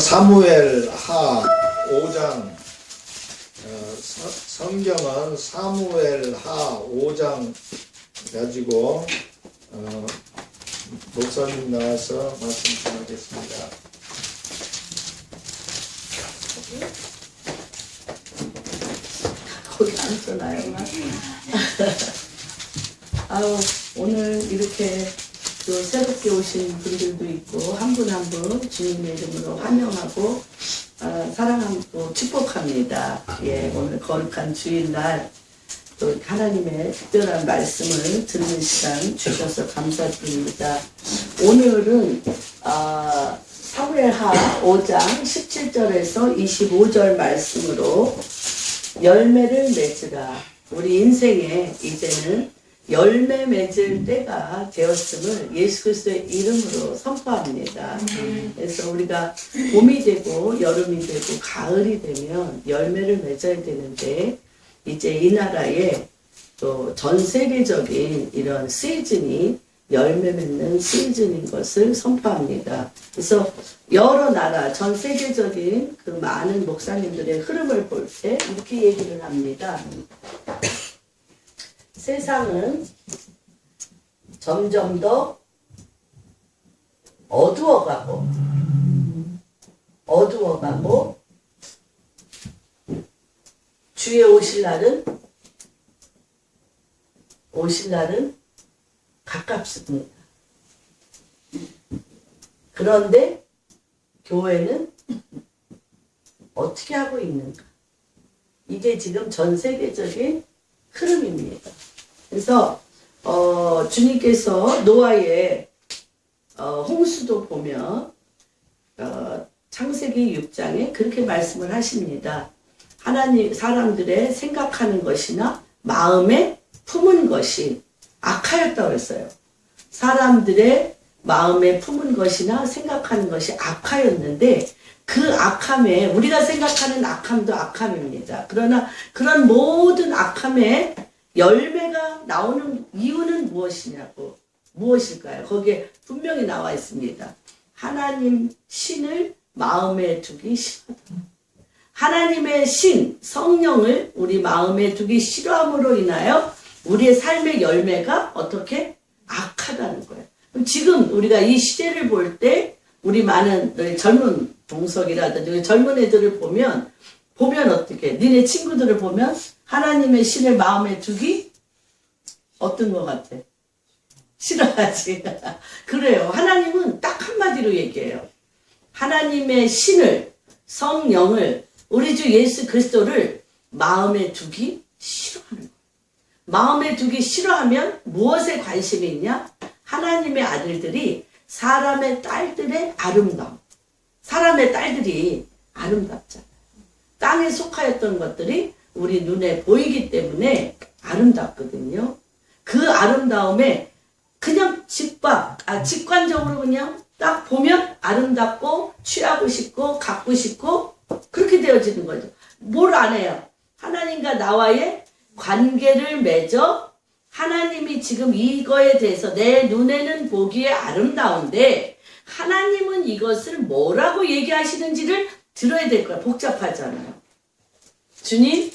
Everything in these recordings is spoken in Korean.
사무엘 하 5장 성경은 사무엘 하 5장 가지고 목사님 나와서 말씀 전하겠습니다. 거기 앉아놔요. 아유, 오늘 이렇게 또 새롭게 오신 분들도 있고 한 분 한 분 주님의 이름으로 환영하고 사랑하고 축복합니다. 예, 오늘 거룩한 주일날 또 하나님의 특별한 말씀을 듣는 시간 주셔서 감사드립니다. 오늘은 사무엘하 5장 17절에서 25절 말씀으로 열매를 맺으라. 우리 인생에 이제는 열매 맺을 때가 되었음을 예수 그리스도의 이름으로 선포합니다. 그래서 우리가 봄이 되고 여름이 되고 가을이 되면 열매를 맺어야 되는데 이제 이 나라에 또 전 세계적인 이런 시즌이 열매 맺는 시즌인 것을 선포합니다. 그래서 여러 나라 전 세계적인 그 많은 목사님들의 흐름을 볼 때 이렇게 얘기를 합니다. 세상은 점점 더 어두워가고 주의 오실 날은 가깝습니다. 그런데 교회는 어떻게 하고 있는가? 이게 지금 전 세계적인 흐름입니다. 그래서 주님께서 노아의 홍수도 보면 창세기 6장에 그렇게 말씀을 하십니다. 하나님 사람들의 생각하는 것이나 마음에 품은 것이 악하였다고 했어요. 사람들의 마음에 품은 것이나 생각하는 것이 악하였는데 그 악함에 우리가 생각하는 악함도 악함입니다. 그러나 그런 모든 악함에 열매가 나오는 이유는 무엇일까요? 거기에 분명히 나와 있습니다. 하나님 신을 마음에 두기 싫어하다. 하나님의 신, 성령을 우리 마음에 두기 싫어함으로 인하여 우리의 삶의 열매가 어떻게? 악하다는 거예요. 그럼 지금 우리가 이 시대를 볼 때 우리 많은 젊은 동석이라든지 젊은 애들을 보면 어떻게? 니네 친구들을 보면 하나님의 신을 마음에 두기 어떤 것 같아? 싫어하지. 그래요. 하나님은 딱 한마디로 얘기해요. 하나님의 신을, 성령을, 우리 주 예수 그리스도를 마음에 두기 싫어하는 거예요. 마음에 두기 싫어하면 무엇에 관심이 있냐? 하나님의 아들들이 사람의 딸들의 아름다움. 사람의 딸들이 아름답잖아요. 땅에 속하였던 것들이 우리 눈에 보이기 때문에 아름답거든요. 그 아름다움에 그냥 직관적으로 그냥 딱 보면 아름답고 취하고 싶고 갖고 싶고 그렇게 되어지는 거죠. 뭘 안 해요? 하나님과 나와의 관계를 맺어 하나님이 지금 이거에 대해서 내 눈에는 보기에 아름다운데 하나님은 이것을 뭐라고 얘기하시는지를 들어야 될 거야. 복잡하잖아요. 주님,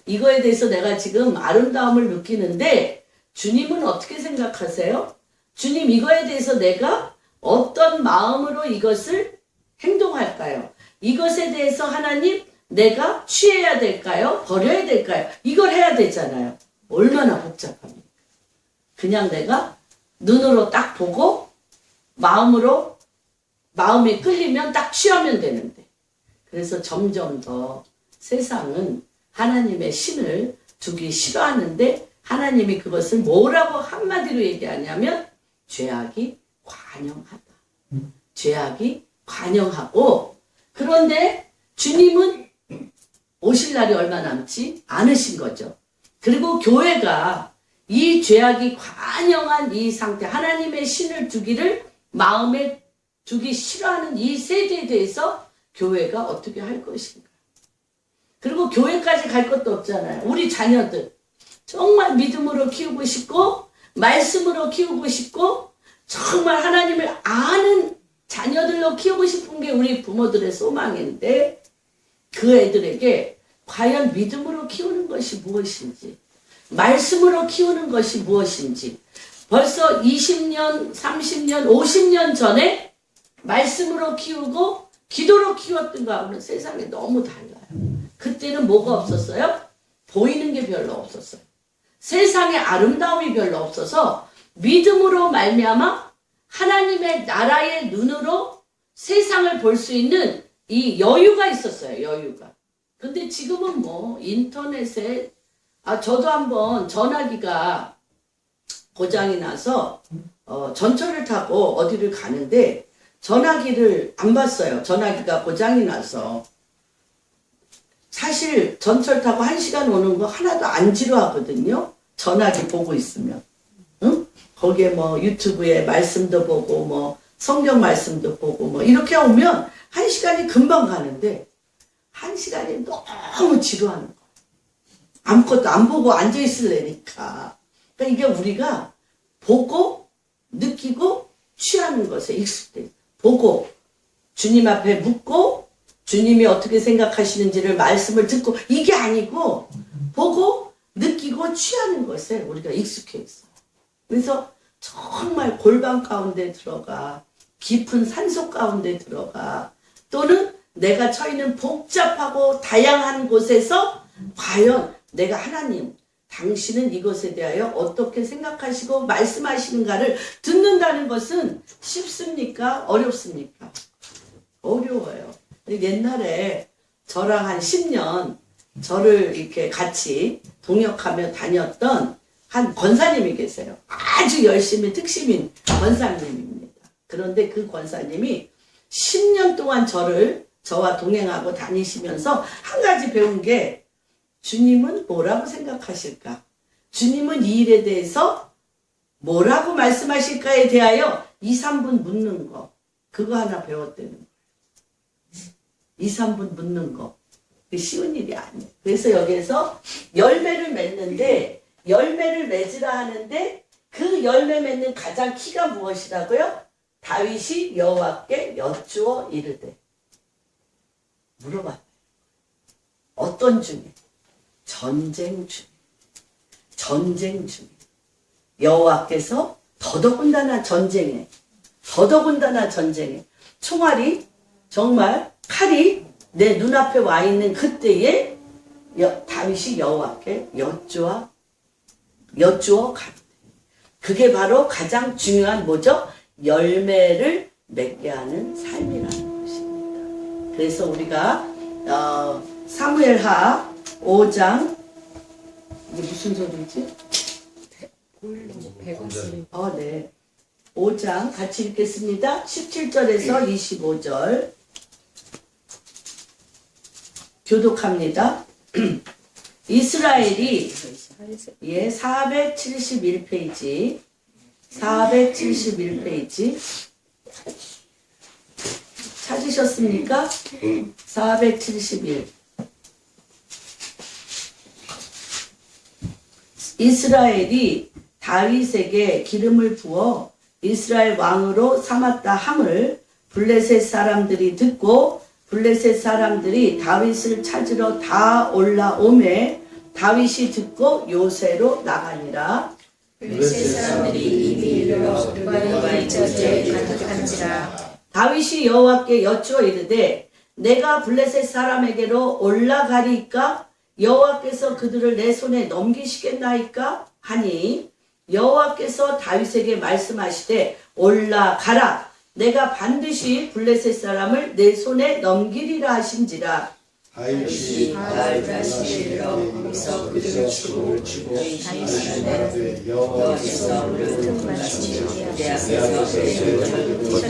이거에 대해서 내가 지금 아름다움을 느끼는데 주님은 어떻게 생각하세요? 주님, 이거에 대해서 내가 어떤 마음으로 이것을 행동할까요? 이것에 대해서 하나님, 내가 취해야 될까요? 버려야 될까요? 이걸 해야 되잖아요. 얼마나 복잡합니까? 그냥 내가 눈으로 딱 보고 마음이 끌리면 딱 취하면 되는데. 그래서 점점 더 세상은 하나님의 신을 두기 싫어하는데 하나님이 그것을 뭐라고 한마디로 얘기하냐면 죄악이 관영하다. 죄악이 관영하고 그런데 주님은 오실 날이 얼마 남지 않으신 거죠. 그리고 교회가 이 죄악이 관영한 이 상태, 하나님의 신을 두기를 마음에 두기 싫어하는 이 세대에 대해서 교회가 어떻게 할 것인가. 그리고 교회까지 갈 것도 없잖아요. 우리 자녀들 정말 믿음으로 키우고 싶고 말씀으로 키우고 싶고 정말 하나님을 아는 자녀들로 키우고 싶은 게 우리 부모들의 소망인데 그 애들에게 과연 믿음으로 키우는 것이 무엇인지, 말씀으로 키우는 것이 무엇인지, 벌써 20년, 30년, 50년 전에 말씀으로 키우고 기도로 키웠던 거하고는 세상이 너무 달라요. 그때는 뭐가 없었어요? 보이는 게 별로 없었어요. 세상에 아름다움이 별로 없어서 믿음으로 말미암아 하나님의 나라의 눈으로 세상을 볼 수 있는 이 여유가 있었어요. 여유가. 근데 지금은 뭐 인터넷에 저도 한번 전화기가 고장이 나서 전철을 타고 어디를 가는데 전화기를 안 봤어요. 전화기가 고장이 나서. 사실 전철 타고 1시간 오는 거 하나도 안 지루하거든요. 전화기 보고 있으면. 응? 거기에 뭐 유튜브에 말씀도 보고 뭐 성경 말씀도 보고 뭐 이렇게 오면 1시간이 금방 가는데 1시간이 너무 지루하는 거예요. 아무것도 안 보고 앉아있으려니까. 그러니까 이게 우리가 보고 느끼고 취하는 것에 익숙돼. 보고 주님 앞에 묻고 주님이 어떻게 생각하시는지를 말씀을 듣고 이게 아니고 보고 느끼고 취하는 것에 우리가 익숙해 있어요. 그래서 정말 골방 가운데 들어가 깊은 산속 가운데 들어가 또는 내가 처있는 복잡하고 다양한 곳에서 과연 내가 하나님 당신은 이것에 대하여 어떻게 생각하시고 말씀하시는가를 듣는다는 것은 쉽습니까? 어렵습니까? 어려워요. 옛날에 저랑 한 10년 저를 이렇게 같이 동역하며 다녔던 한 권사님이 계세요. 아주 열심히 특심인 권사님입니다. 그런데 그 권사님이 10년 동안 저와 동행하고 다니시면서 한 가지 배운 게 주님은 뭐라고 생각하실까? 주님은 이 일에 대해서 뭐라고 말씀하실까에 대하여 2, 3분 묻는 거. 그거 하나 배웠다는 거예요. 2, 3분 묻는 거. 쉬운 일이 아니에요. 그래서 여기에서 열매를 맺는데 열매를 맺으라 하는데 그 열매 맺는 가장 키가 무엇이라고요? 다윗이 여호와께 여쭈어 이르되. 물어봤어요. 어떤 중에? 전쟁 중에. 전쟁 중에. 여호와께서 더더군다나 전쟁에. 더더군다나 전쟁에. 총알이 정말 칼이 내 눈앞에 와 있는 그때에 다윗이 여호와께 여쭈어 가는데 그게 바로 가장 중요한 뭐죠? 열매를 맺게 하는 삶이라는 것입니다. 그래서 우리가 사무엘하 5장 이게 무슨 소리지? 네. 5장 같이 읽겠습니다. 17절에서 25절 교독합니다. 이스라엘이 471페이지 471페이지 찾으셨습니까? 471 이스라엘이 다윗에게 기름을 부어 이스라엘 왕으로 삼았다 함을 블레셋 사람들이 듣고 블레셋 사람들이 다윗을 찾으러 다 올라오매 다윗이 듣고 요새로 나가니라. 블레셋 사람들이 이미 이르러 누가 저지에 가득한지라. 다윗이 여호와께 여쭈어 이르되 내가 블레셋 사람에게로 올라가리까? 여호와께서 그들을 내 손에 넘기시겠나이까? 하니 여호와께서 다윗에게 말씀하시되 올라가라. 내가 반드시 블레셋 사람을 내 손에 넘기리라 하신지라. 다윗이 다시 이르러 거기서 그들을 치고 다윗이 내려 여호와께서 그를 틈마치 내 앞에서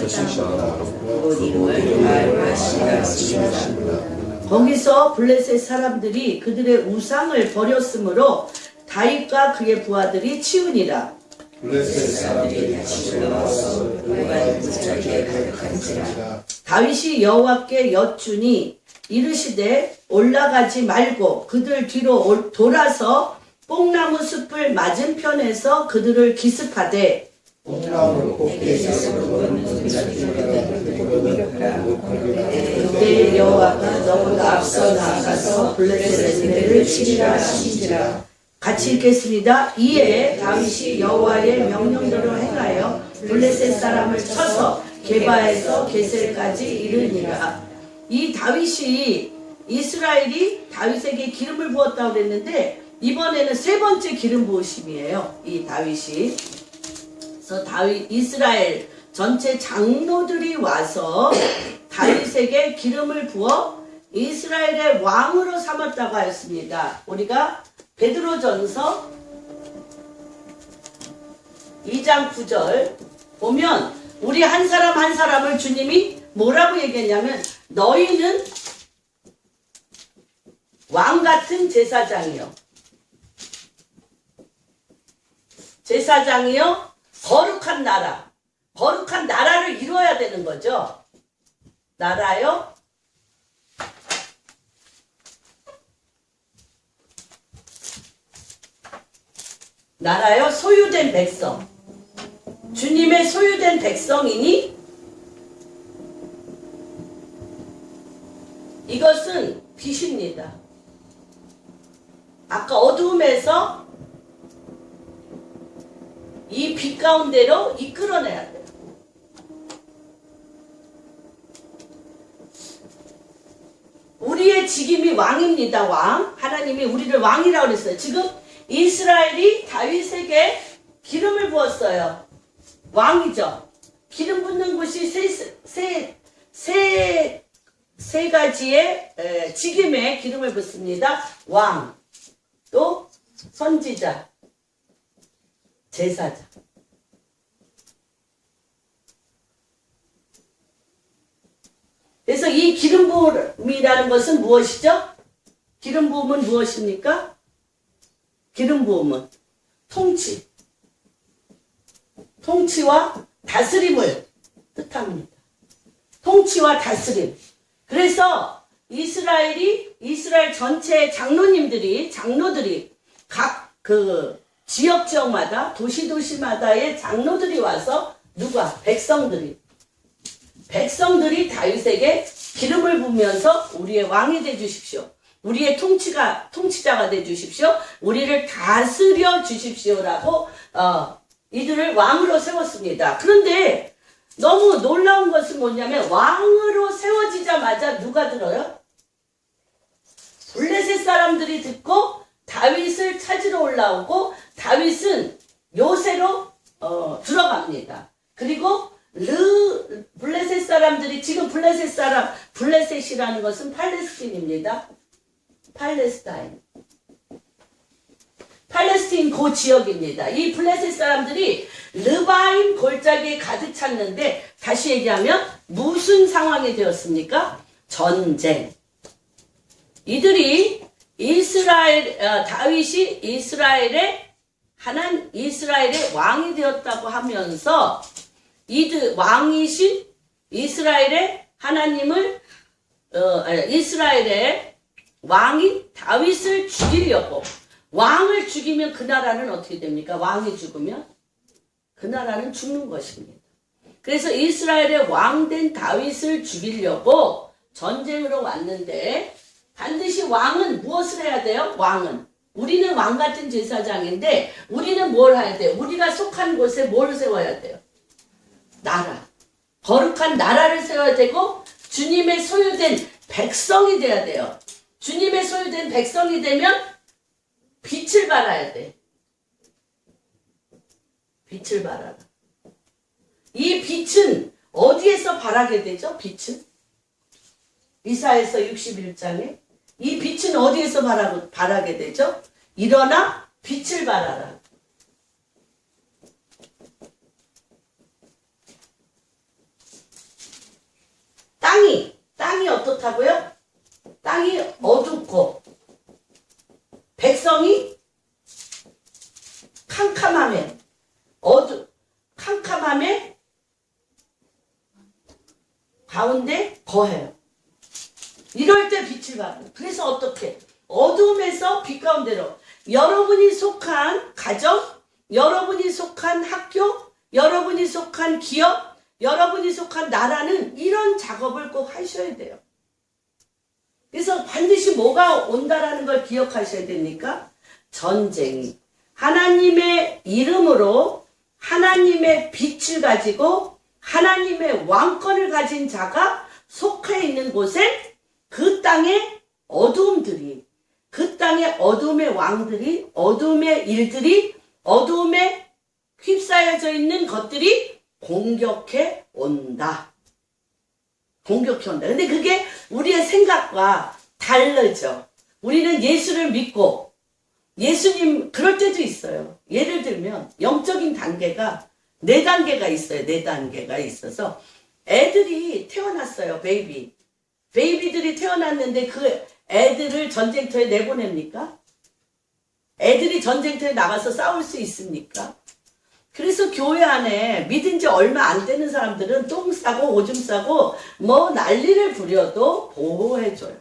쳤다. 곧 이름을 말하시라 하시니라. 거기서 블레셋 사람들이 그들의 우상을 버렸으므로 다윗과 그의 부하들이 치우니라. 블레셋 사람들이 다시 올라와서 누가 저지에 가득한지라. 다윗이 여호와께 여쭈니 이르시되 올라가지 말고 그들 뒤로 돌아서 뽕나무 숲을 맞은편에서 그들을 기습하되 콩나물 꼭대기에서 걷는 그때 여호와가 너보다 앞서 나아가서 블레셋의 를 치리라 하신지라. 같이 읽겠습니다. 이에 다윗이 여호와의 명령대로 행하여 블레셋 사람을 쳐서 게바에서 게셀까지 이르니라. 이 다윗이 이스라엘이 다윗에게 기름을 부었다고 그랬는데 이번에는 세 번째 기름 부으심이에요. 이 다윗이. 그래서 이스라엘 전체 장로들이 와서 다윗에게 기름을 부어 이스라엘의 왕으로 삼았다고 하였습니다. 우리가 베드로전서 2장 9절 보면 우리 한 사람 한 사람을 주님이 뭐라고 얘기했냐면 너희는 왕 같은 제사장이요. 제사장이요. 거룩한 나라. 거룩한 나라를 이루어야 되는 거죠. 나라요. 나라요. 소유된 백성. 주님의 소유된 백성이니 이것은 빛입니다. 아까 어두움에서 이 빛 가운데로 이끌어내야 돼요. 우리의 직임이 왕입니다. 왕. 하나님이 우리를 왕이라고 그랬어요. 지금 이스라엘이 다윗에게 기름을 부었어요. 왕이죠. 기름 붓는 곳이 세 가지의 직임에 기름을 붓습니다. 왕, 또 선지자, 제사장. 그래서 이 기름 부음이라는 것은 무엇이죠? 기름 부음은 무엇입니까? 기름 부음은 통치와 다스림을 뜻합니다. 통치와 다스림. 그래서 이스라엘 전체 장로들이 각 그 지역마다 도시마다의 장로들이 와서 백성들이 다윗에게 기름을 부으면서 우리의 왕이 돼 주십시오. 우리의 통치자가 돼 주십시오. 우리를 다스려 주십시오라고 이들을 왕으로 세웠습니다. 그런데 너무 놀라운 것은 뭐냐면 왕으로 세워지자마자 누가 들어요? 블레셋 사람들이 듣고 다윗을 찾으러 올라오고 다윗은 요새로 들어갑니다. 그리고 블레셋 사람들이 지금 블레셋이라는 것은 팔레스틴입니다. 팔레스틴 그 지역입니다. 이 블레셋 사람들이 르바임 골짜기에 가득 찼는데 다시 얘기하면 무슨 상황이 되었습니까? 전쟁. 이들이 다윗이 이스라엘의 왕이 되었다고 하면서 왕이신 이스라엘의 하나님을 이스라엘의 왕인 다윗을 죽이려고 왕을 죽이면 그 나라는 어떻게 됩니까? 왕이 죽으면 그 나라는 죽는 것입니다. 그래서 이스라엘의 왕된 다윗을 죽이려고 전쟁으로 왔는데 반드시 왕은 무엇을 해야 돼요? 왕은 우리는 왕 같은 제사장인데 우리는 뭘 해야 돼요? 우리가 속한 곳에 뭘 세워야 돼요? 나라. 거룩한 나라를 세워야 되고 주님의 소유된 백성이 돼야 돼요. 주님의 소유된 백성이 되면 빛을 발해야 돼. 빛을 발하라. 이 빛은 어디에서 발하게 되죠? 빛은? 이사야서 61장에 이 빛은 어디에서 발하게 되죠? 일어나 빛을 발하라. 땅이 어떻다고요? 땅이 어둡고 백성이 캄캄함에 가운데 거해요. 이럴 때 빛을 발하라. 그래서 어떻게? 어둠에서 빛 가운데로 여러분이 속한 가정, 여러분이 속한 학교, 여러분이 속한 기업, 여러분이 속한 나라는 이런 작업을 꼭 하셔야 돼요. 그래서 반드시 뭐가 온다라는 걸 기억하셔야 됩니까? 전쟁이. 하나님의 이름으로 하나님의 빛을 가지고 하나님의 왕권을 가진 자가 속해 있는 곳에 그 땅의 어두움들이, 그 땅의 어둠의 왕들이, 어둠의 일들이, 어둠에 휩싸여져 있는 것들이 공격해 온다. 공격해 온다. 근데 그게 우리의 생각과 다르죠. 우리는 예수를 믿고 예수님 그럴 때도 있어요. 예를 들면 영적인 단계가 4단계가 있어요. 4단계가 있어서 애들이 태어났어요. 베이비들이 태어났는데 그 애들을 전쟁터에 내보냅니까? 애들이 전쟁터에 나가서 싸울 수 있습니까? 그래서 교회 안에 믿은 지 얼마 안 되는 사람들은 똥 싸고 오줌 싸고 뭐 난리를 부려도 보호해줘요.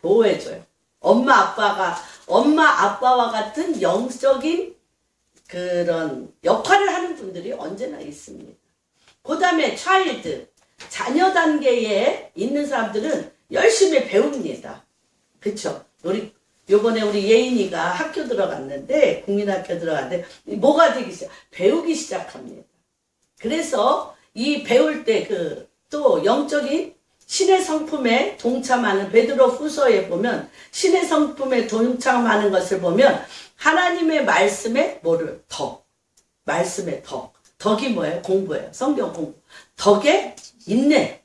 보호해줘요. 엄마 아빠와 같은 영적인 그런 역할을 하는 분들이 언제나 있습니다. 그 다음에 차일드, 자녀 단계에 있는 사람들은 열심히 배웁니다. 그쵸? 요번에 우리 예인이가 학교 들어갔는데, 국민학교 들어갔는데, 뭐가 되기 시작? 배우기 시작합니다. 그래서 이 배울 때 또 영적인 신의 성품에 동참하는 베드로 후서에 보면, 신의 성품에 동참하는 것을 보면, 하나님의 말씀에 말씀의 덕이 뭐예요? 공부예요. 성경 공부. 덕에 인내.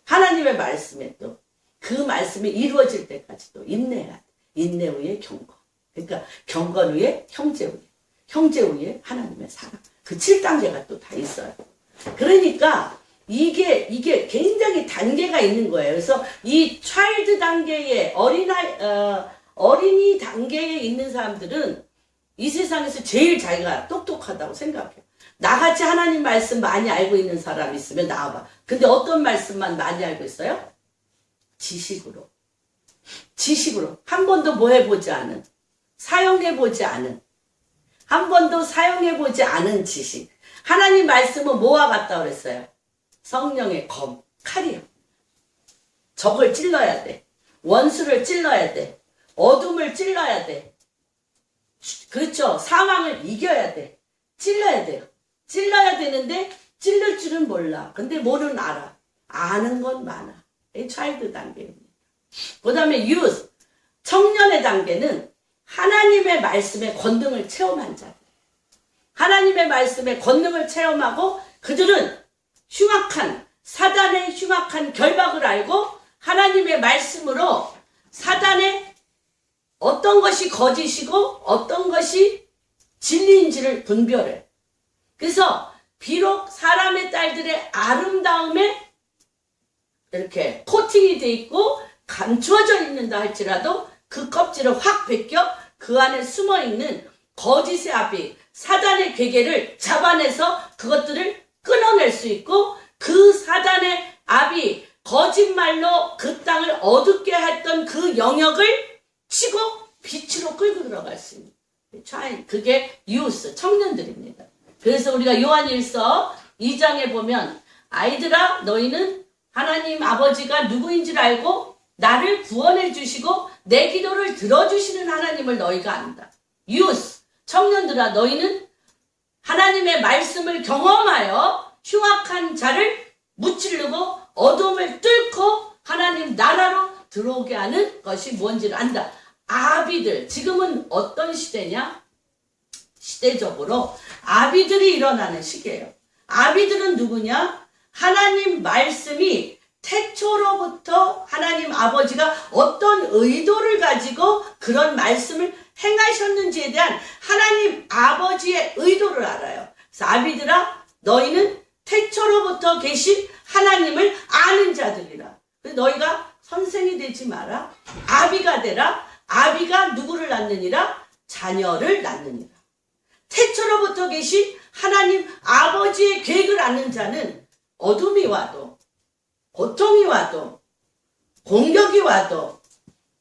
하나님의 말씀에 또, 그 말씀이 이루어질 때까지 또 인내해야 돼. 인내 후에 경건. 그러니까 경건 후에 형제 후에. 형제 후에 하나님의 사랑. 그 7단계가 또 다 있어요. 그러니까 이게 굉장히 단계가 있는 거예요. 그래서 이 차일드 단계에 어린이 단계에 있는 사람들은 이 세상에서 제일 자기가 똑똑하다고 생각해요. 나같이 하나님 말씀 많이 알고 있는 사람 있으면 나와봐. 근데 어떤 말씀만 많이 알고 있어요? 지식으로. 한 번도 뭐 해보지 않은, 사용해보지 않은, 한 번도 사용해보지 않은 지식. 하나님 말씀은 뭐와 같다 그랬어요? 성령의 칼이요. 적을 찔러야 돼. 원수를 찔러야 돼. 어둠을 찔러야 돼. 그렇죠. 사망을 이겨야 돼. 찔러야 돼요. 찔러야 되는데 찔릴 줄은 몰라. 근데 뭐는 알아. 아는 건 많아. 이 차일드 단계입니다. 그 다음에 유스, 청년의 단계는 하나님의 말씀에 권능을 체험한 자. 하나님의 말씀에 권능을 체험하고 그들은 사단의 흉악한 결박을 알고 하나님의 말씀으로 사단의 어떤 것이 거짓이고 어떤 것이 진리인지를 분별해. 그래서 비록 사람의 딸들의 아름다움에 이렇게 코팅이 돼 있고 감추어져 있는다 할지라도 그 껍질을 확 벗겨 그 안에 숨어있는 거짓의 아비, 사단의 괴계를 잡아내서 그것들을 끊어낼 수 있고 그 사단의 아비, 거짓말로 그 땅을 어둡게 했던 그 영역을 치고 빛으로 끌고 들어갈 수 있는 그게 유스, 청년들입니다. 그래서 우리가 요한일서 2장에 보면 아이들아 너희는 하나님 아버지가 누구인지를 알고 나를 구원해 주시고 내 기도를 들어주시는 하나님을 너희가 안다. 유스, 청년들아 너희는 하나님의 말씀을 경험하여 흉악한 자를 무찌르고 어둠을 뚫고 하나님 나라로 들어오게 하는 것이 뭔지를 안다. 아비들, 지금은 어떤 시대냐? 시대적으로 아비들이 일어나는 시기예요. 아비들은 누구냐? 하나님 말씀이 태초로부터 하나님 아버지가 어떤 의도를 가지고 그런 말씀을 행하셨는지에 대한 하나님 아버지의 의도를 알아요. 그래서 아비들아 너희는 태초로부터 계신 하나님을 아는 자들이라. 너희가 선생이 되지 마라. 아비가 되라. 아비가 누구를 낳느니라? 자녀를 낳느니라. 태초로부터 계신 하나님 아버지의 계획을 아는 자는 어둠이 와도 고통이 와도 공격이 와도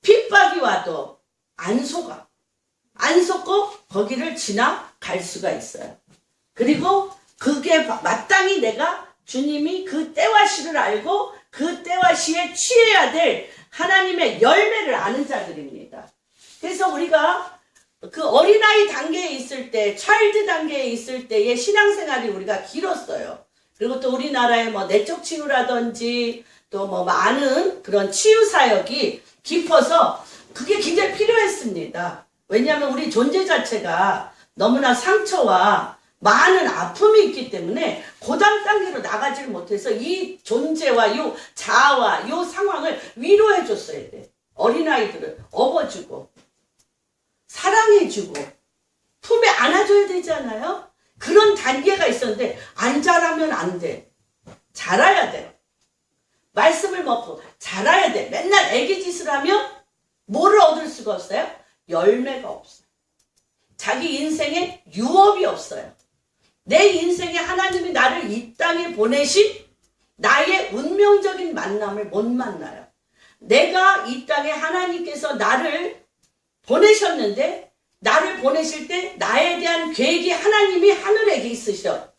핍박이 와도 안 속고 거기를 지나갈 수가 있어요. 그리고 그게 마땅히 내가 주님이 그 때와 시를 알고 그 때와 시에 취해야 될 하나님의 열매를 아는 자들입니다. 그래서 우리가 그 어린아이 단계에 있을 때, 차일드 단계에 있을 때의 신앙생활이 우리가 길었어요. 그리고 또 우리나라의 뭐 내적 치유라든지 또 뭐 많은 그런 치유 사역이 깊어서 그게 굉장히 필요했습니다. 왜냐하면 우리 존재 자체가 너무나 상처와 많은 아픔이 있기 때문에 고단 단계로 나가지를 못해서 이 존재와 요 자아와 요 상황을 위로해 줬어야 돼. 어린아이들을 업어주고 사랑해주고 품에 안아줘야 되잖아요. 그런 단계가 있었는데 안 자라면 안 돼. 자라야 돼. 말씀을 먹고 자라야 돼. 맨날 애기짓을 하면 뭐를 얻을 수가 없어요? 열매가 없어요. 자기 인생에 유업이 없어요. 내 인생에 하나님이 나를 이 땅에 보내신 나의 운명적인 만남을 못 만나요. 내가 이 땅에 하나님께서 나를 보내셨는데 나를 보내실 때 나에 대한 계획이 하나님이 하늘에 있으셔.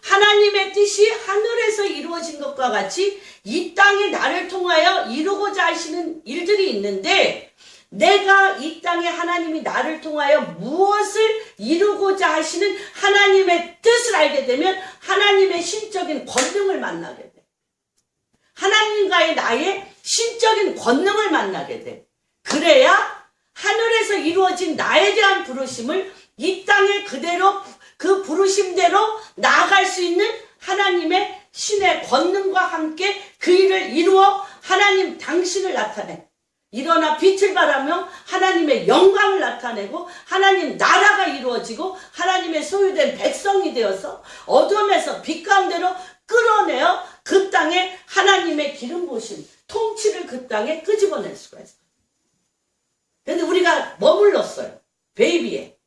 하나님의 뜻이 하늘에서 이루어진 것과 같이 이 땅에 나를 통하여 이루고자 하시는 일들이 있는데 내가 이 땅에 하나님이 나를 통하여 무엇을 이루고자 하시는 하나님의 뜻을 알게 되면 하나님의 신적인 권능을 만나게 돼. 하나님과의 나의 신적인 권능을 만나게 돼. 그래야 하늘에서 이루어진 나에 대한 부르심을 이 땅에 그대로 그 부르심대로 나아갈 수 있는 하나님의 신의 권능과 함께 그 일을 이루어 하나님 당신을 나타내. 일어나 빛을 발하며 하나님의 영광을 나타내고 하나님 나라가 이루어지고 하나님의 소유된 백성이 되어서 어둠에서 빛 가운데로 끌어내어 그 땅에 하나님의 기름 부으심, 통치를 그 땅에 끄집어낼 수가 있어요. 그런데 우리가 머물렀어요. 베이비에,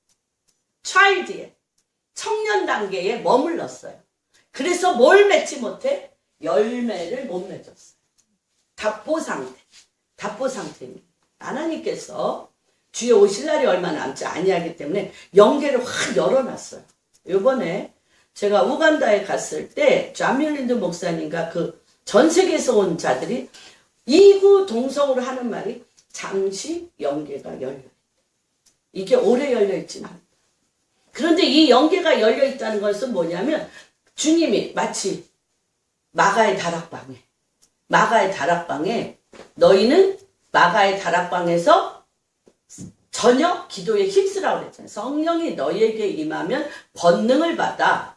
차일드에, 청년 단계에 머물렀어요. 그래서 뭘 맺지 못해? 열매를 못 맺었어요. 답보 상태입니다. 하나님께서 주에 오실 날이 얼마 남지 아니하기 때문에 영계를 확 열어놨어요. 이번에 제가 우간다에 갔을 때 자밀린드 목사님과 그 전 세계에서 온 자들이 이구 동성으로 하는 말이 잠시 영계가 열려있다. 이게 오래 열려있지는 않다. 그런데 이 영계가 열려있다는 것은 뭐냐면 주님이 마치 마가의 다락방에 너희는 마가의 다락방에서 저녁 기도에 힘쓰라고 그랬잖아요. 성령이 너희에게 임하면 권능을 받아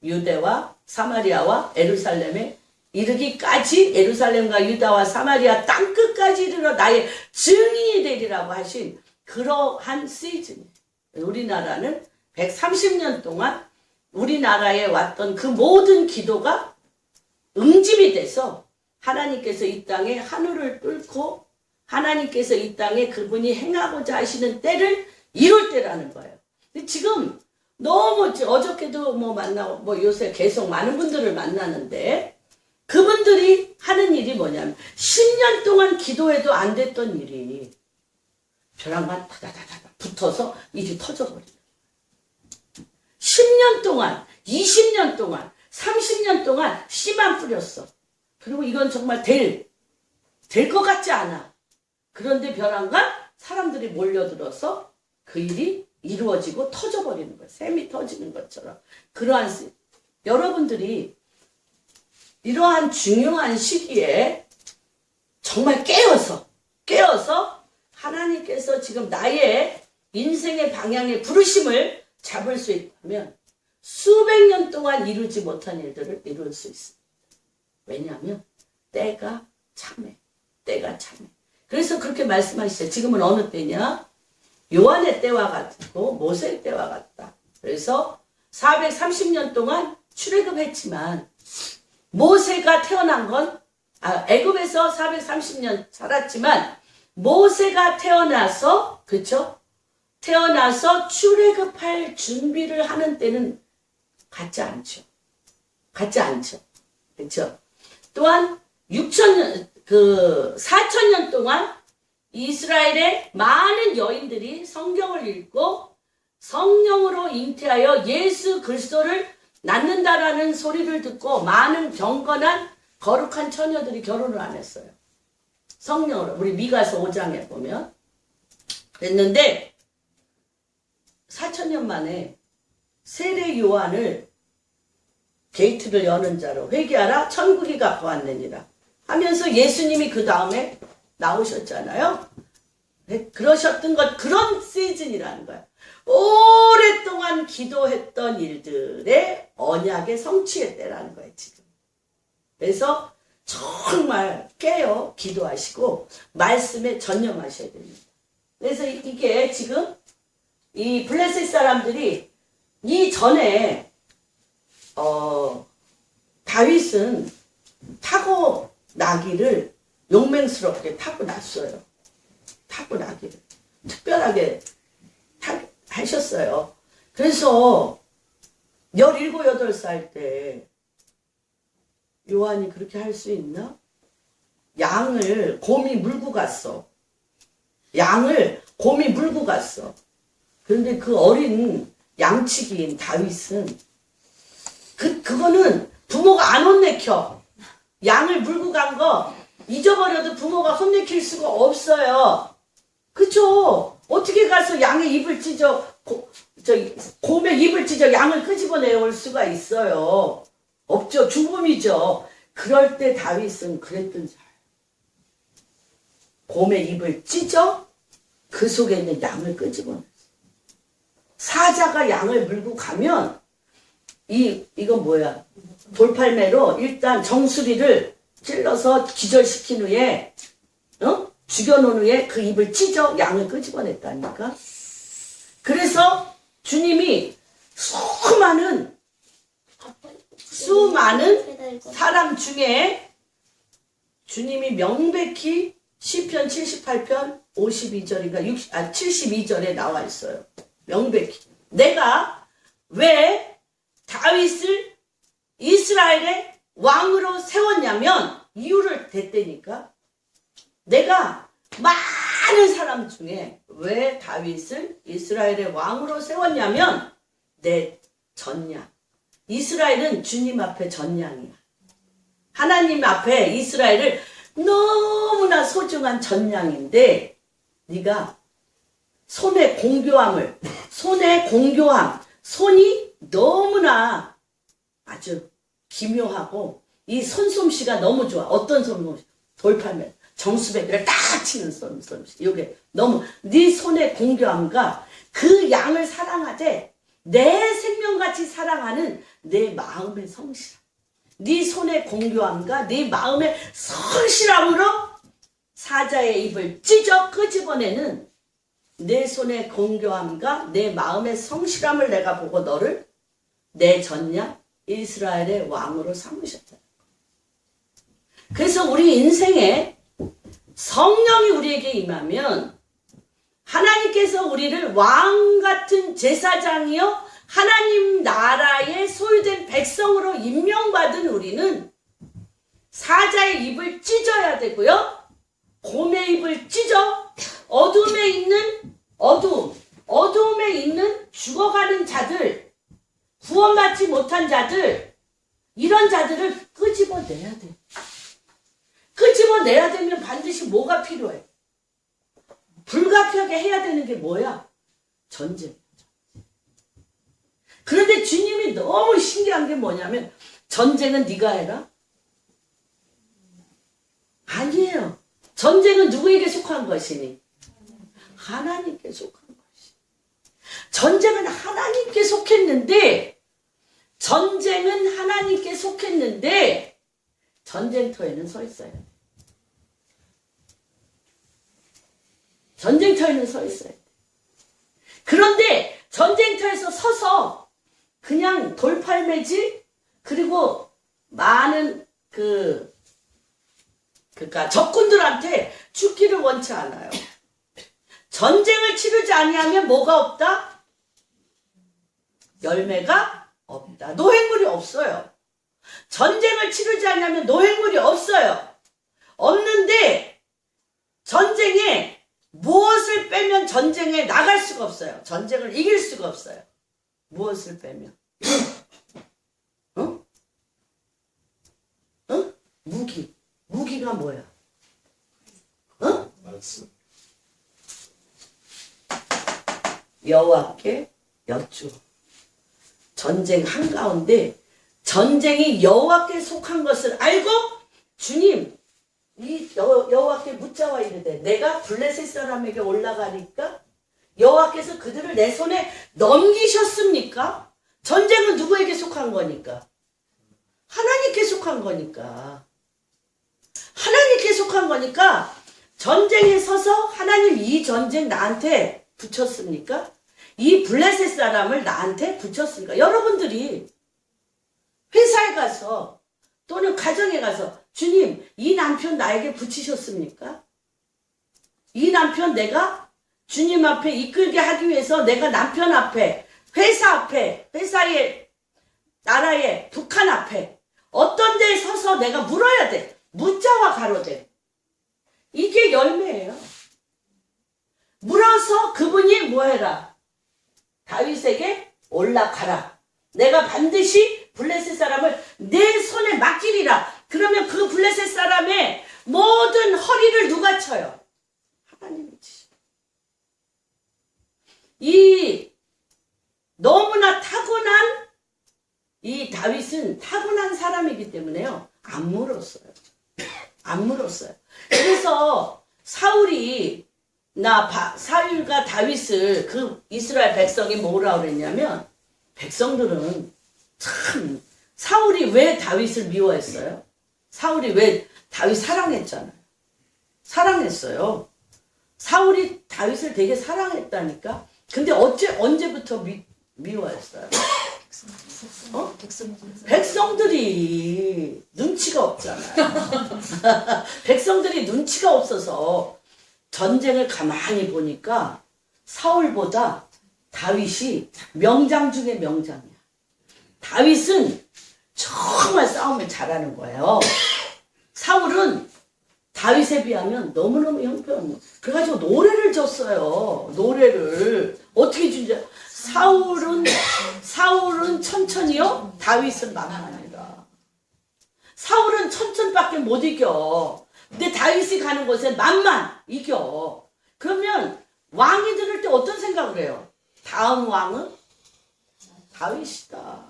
유대와 사마리아와 예루살렘에 이르기까지 예루살렘과 유다와 사마리아 땅끝까지 이르러 나의 증인이 되리라고 하신 그러한 시즌이에요. 우리나라는 130년 동안 우리나라에 왔던 그 모든 기도가 응집이 돼서 하나님께서 이 땅에 하늘을 뚫고 하나님께서 이 땅에 그분이 행하고자 하시는 때를 이룰 때라는 거예요. 근데 지금 너무 어저께도 만나고 요새 계속 많은 분들을 만나는데 그분들이 하는 일이 뭐냐면 10년 동안 기도해도 안 됐던 일이 벼랑만 타다다다 붙어서 일이 터져버려요. 10년 동안, 20년 동안, 30년 동안 씨만 뿌렸어. 그리고 이건 정말 될 것 같지 않아. 그런데 벼랑간 사람들이 몰려들어서 그 일이 이루어지고 터져버리는 거예요. 샘이 터지는 것처럼. 그러한 여러분들이 이러한 중요한 시기에 정말 깨어서 하나님께서 지금 나의 인생의 방향의 부르심을 잡을 수 있다면 수백 년 동안 이루지 못한 일들을 이룰 수 있습니다. 왜냐하면 때가 참해. 그래서 그렇게 말씀하시죠. 지금은 어느 때냐? 요한의 때와 같고 모세의 때와 같다. 그래서 430년 동안 출애굽했지만 모세가 태어난 건 애굽에서 430년 살았지만 모세가 태어나서 태어나서 출애굽할 준비를 하는 때는 같지 않죠. 그렇죠? 또한 4,000년 동안 이스라엘의 많은 여인들이 성경을 읽고 성령으로 잉태하여 예수 그리스도를 낳는다라는 소리를 듣고 많은 경건한 거룩한 처녀들이 결혼을 안 했어요. 성령으로. 우리 미가서 5장에 보면. 그랬는데 4,000년 만에 세례 요한을 게이트를 여는 자로 회개하라 천국이 가까웠느니라 하면서 예수님이 그 다음에 나오셨잖아요. 그러셨던 것, 그런 시즌이라는 거야. 오랫동안 기도했던 일들의 언약의 성취의 때라는 거예요, 지금. 그래서 정말 깨어 기도하시고 말씀에 전념하셔야 됩니다. 그래서 이게 지금 이 블레셋 사람들이 이전에 다윗은 타고 나기를 용맹스럽게 타고 났어요. 타고 나기를 특별하게 하셨어요. 그래서 17, 18살 때 요한이 그렇게 할 수 있나? 양을 곰이 물고 갔어. 양을 곰이 물고 갔어. 그런데 그 어린 양치기인 다윗은 그거는 부모가 안 혼내켜. 양을 물고 간 거 잊어버려도 부모가 혼내킬 수가 없어요. 그쵸? 어떻게 가서 양의 입을 찢어 곰의 입을 찢어 양을 끄집어내올 수가 있어요. 없죠. 죽음이죠. 그럴 때 다윗은 그랬던 줄 알아요. 곰의 입을 찢어 그 속에 있는 양을 끄집어냈어. 사자가 양을 물고 가면 이건 뭐야? 돌팔매로 일단 정수리를 찔러서 기절시킨 후에 죽여놓은 후에 그 입을 찢어 양을 끄집어냈다니까. 그래서 주님이 수많은 사람 중에 주님이 명백히 시편 78편 52절인가 72절에 나와 있어요. 명백히 내가 왜 다윗을 이스라엘의 왕으로 세웠냐면 이유를 댔다니까. 내가 많은 사람 중에 왜 다윗을 이스라엘의 왕으로 세웠냐면 내 전양. 이스라엘은 주님 앞에 전양이야. 하나님 앞에 이스라엘을 너무나 소중한 전양인데 네가 손의 공교함, 손이 너무나 아주 기묘하고 이 손솜씨가 너무 좋아. 어떤 손솜씨? 돌팔매, 정수배기를 딱 치는 손솜씨. 이게 너무 네 손의 공교함과 그 양을 사랑하되 내 생명같이 사랑하는 내 마음의 성실함. 네 손의 공교함과 네 마음의 성실함으로 사자의 입을 찢어 끄집어내는 내 손의 공교함과 내 마음의 성실함을 내가 보고 너를 내 전양 이스라엘의 왕으로 삼으셨다. 그래서 우리 인생에 성령이 우리에게 임하면 하나님께서 우리를 왕 같은 제사장이요 하나님 나라의 소유된 백성으로 임명받은 우리는 사자의 입을 찢어야 되고요. 곰의 입을 찢어 어둠에 있는 죽어가는 자들, 구원받지 못한 자들, 이런 자들을 끄집어내야 돼. 끄집어내야 되면 반드시 뭐가 필요해? 불가피하게 해야 되는 게 뭐야? 전쟁. 그런데 주님이 너무 신기한 게 뭐냐면 전쟁은 네가 해라? 아니에요. 전쟁은 누구에게 속한 것이니? 하나님께 속한 것이. 전쟁은 하나님께 속했는데 전쟁터에는 서 있어야 돼. 전쟁터에는 서 있어야 돼. 그런데 전쟁터에서 서서 그냥 돌팔매지 그리고 많은 그러니까 적군들한테 죽기를 원치 않아요. 전쟁을 치르지 아니하면 뭐가 없다? 열매가 없다. 노획물이 없어요. 전쟁을 치르지 않으면 노획물이 없어요. 없는데 전쟁에 무엇을 빼면 전쟁에 나갈 수가 없어요. 전쟁을 이길 수가 없어요. 무엇을 빼면? 무기. 무기가 뭐야? 어? 말씀. 여호와께 여쭈어. 전쟁 한가운데 전쟁이 여호와께 속한 것을 알고 주님 이 여호와께 묻자와 이르되 내가 블레셋 사람에게 올라가니까 여호와께서 그들을 내 손에 넘기셨습니까? 전쟁은 누구에게 속한 거니까? 하나님께 속한 거니까. 하나님께 속한 거니까 전쟁에 서서 하나님 이 전쟁 나한테 붙였습니까? 이 블레셋 사람을 나한테 붙였습니까? 여러분들이 회사에 가서 또는 가정에 가서 주님 이 남편 나에게 붙이셨습니까? 이 남편 내가 주님 앞에 이끌게 하기 위해서 내가 남편 앞에 회사 앞에 회사의 나라의 북한 앞에 어떤 데에 서서 내가 물어야 돼. 묻자와 가로되. 이게 열매예요. 물어서 그분이 뭐해라. 다윗에게 올라가라. 내가 반드시 블레셋 사람을 내 손에 맡기리라. 그러면 그 블레셋 사람의 모든 허리를 누가 쳐요? 하나님이 치셔. 이 너무나 타고난 이 다윗은 타고난 사람이기 때문에요. 안 물었어요. 안 물었어요. 그래서 사울과 다윗을 그 이스라엘 백성이 뭐라 그랬냐면 백성들은 참 사울이 왜 다윗을 미워했어요? 사울이 왜 다윗 사랑했잖아요. 사랑했어요. 사울이 다윗을 되게 사랑했다니까. 근데 언제부터 미워했어요? 백성들이 눈치가 없잖아요. 백성들이 눈치가 없어서 전쟁을 가만히 보니까 사울보다 다윗이 명장 중에 명장이야. 다윗은 정말 싸움을 잘하는 거예요. 사울은 다윗에 비하면 너무너무 형편없는. 그래가지고 노래를 줬어요. 노래를. 어떻게 주냐. 사울은 천천히요. 다윗은 만만이다. 사울은 천천밖에 못 이겨. 근데 다윗이 가는 곳에 만만 이겨. 그러면 왕이 들을 때 어떤 생각을 해요? 다음 왕은 다윗이다.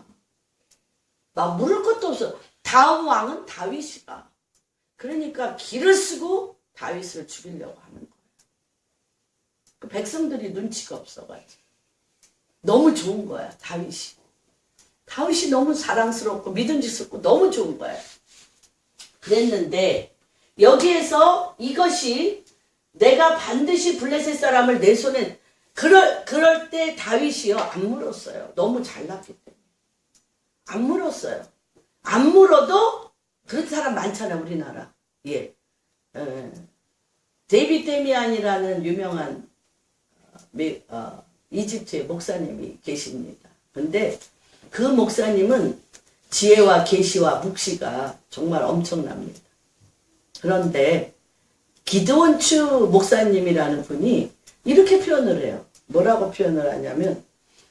막 물을 것도 없어. 다음 왕은 다윗이다. 그러니까 기를 쓰고 다윗을 죽이려고 하는 거예요. 그 백성들이 눈치가 없어가지고. 너무 좋은 거야, 다윗이. 다윗이 너무 사랑스럽고 믿음직스럽고 너무 좋은 거야. 그랬는데 여기에서 이것이 내가 반드시 블레셋 사람을 내 손에 그럴 때 다윗이요 안 물었어요. 너무 잘났기 때문에. 안 물었어요. 안 물어도 그런 사람 많잖아요, 우리나라. 예. 데이빗 데미안이라는 유명한 이집트의 목사님이 계십니다. 근데 그 목사님은 지혜와 계시와 묵시가 정말 엄청납니다. 그런데 기드온추 목사님이라는 분이 이렇게 표현을 해요. 뭐라고 표현을 하냐면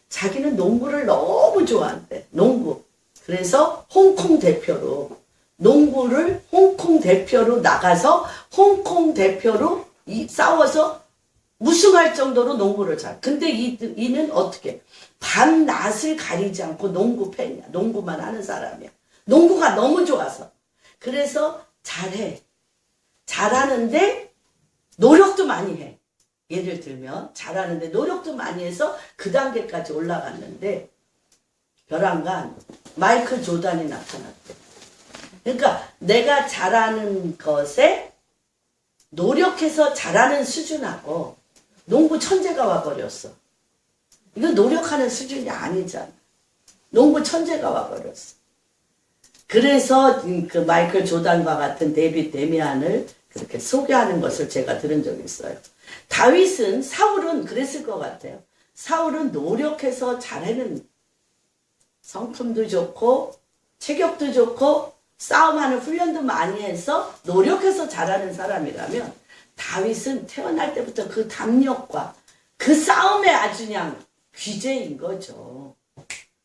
자기는 농구를 너무 좋아한대. 농구. 그래서 홍콩 대표로 농구를 홍콩 대표로 나가서 홍콩 대표로 싸워서 우승할 정도로 농구를 잘. 근데 이는 어떻게? 밤낮을 가리지 않고 농구 팬이야. 농구만 하는 사람이야. 농구가 너무 좋아서. 그래서 잘해. 잘하는데 노력도 많이 해. 예를 들면 잘하는데 노력도 많이 해서 그 단계까지 올라갔는데 벼랑간 마이클 조단이 나타났대. 그러니까 내가 잘하는 것에 노력해서 잘하는 수준하고 농구 천재가 와버렸어. 이거 노력하는 수준이 아니잖아. 농구 천재가 와버렸어. 그래서 그 마이클 조단과 같은 데이빗 데미안을 그렇게 소개하는 것을 제가 들은 적이 있어요. 사울은 그랬을 것 같아요. 사울은 노력해서 잘하는 성품도 좋고 체격도 좋고 싸움하는 훈련도 많이 해서 노력해서 잘하는 사람이라면 다윗은 태어날 때부터 그 담력과 그 싸움에 아주 그냥 귀재인 거죠.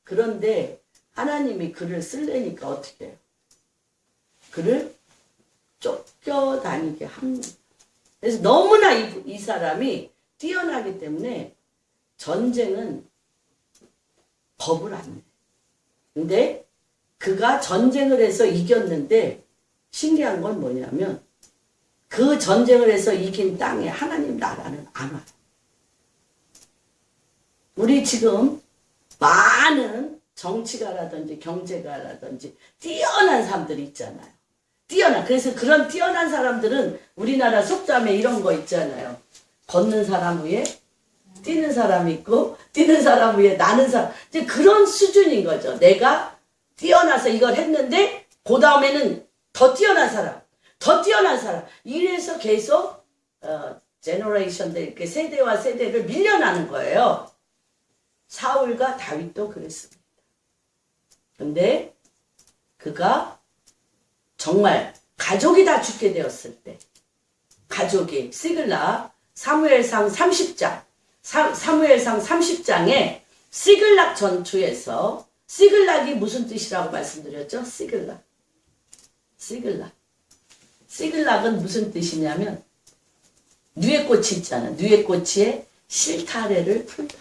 그런데 하나님이 그를 쓰려니까 어떻게 해요? 그를 쫓겨다니게 합니다. 그래서 너무나 이 사람이 뛰어나기 때문에 전쟁은 겁을 안 내. 근데 그가 전쟁을 해서 이겼는데 신기한 건 뭐냐면 그 전쟁을 해서 이긴 땅에 하나님 나라는 안 와요. 우리 지금 많은 정치가라든지 경제가라든지 뛰어난 사람들이 있잖아요. 그래서 그런 뛰어난 사람들은 우리나라 속담에 이런 거 있잖아요. 걷는 사람 위에 뛰는 사람 있고 뛰는 사람 위에 나는 사람. 이제 그런 수준인 거죠. 내가 뛰어나서 이걸 했는데 그 다음에는 더 뛰어난 사람. 이래서 계속 제너레이션들 이렇게 세대와 세대를 밀려나는 거예요. 사울과 다윗도 그랬습니다. 근데 그가 정말 가족이 다 죽게 되었을 때 가족이 시글락 사무엘상 30장에 시글락 전투에서 시글락이 무슨 뜻이라고 말씀드렸죠? 시글락은 무슨 뜻이냐면 누에꽃이 있잖아. 누에꽃의 실타래를 풀다.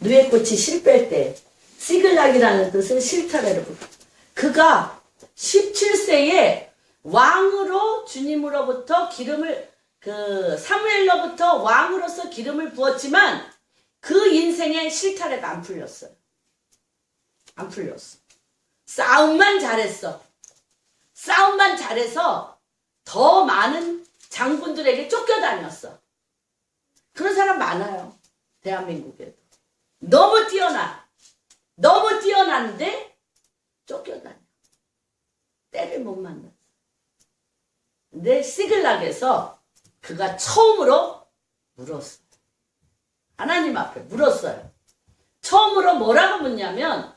누에꽃이 실 뺄 때 시글락이라는 뜻은 실타래를 풀다. 그가 17세에 왕으로 주님으로부터 기름을 사무엘로부터 왕으로서 기름을 부었지만 그 인생의 실타래가 안 풀렸어요. 싸움만 잘해서 더 많은 장군들에게 쫓겨다녔어. 그런 사람 많아요. 대한민국에도. 너무 뛰어난데 쫓겨다녀. 때를 못 만났어. 근데 시글락에서 그가 처음으로 물었어요. 하나님 앞에 물었어요. 처음으로 뭐라고 묻냐면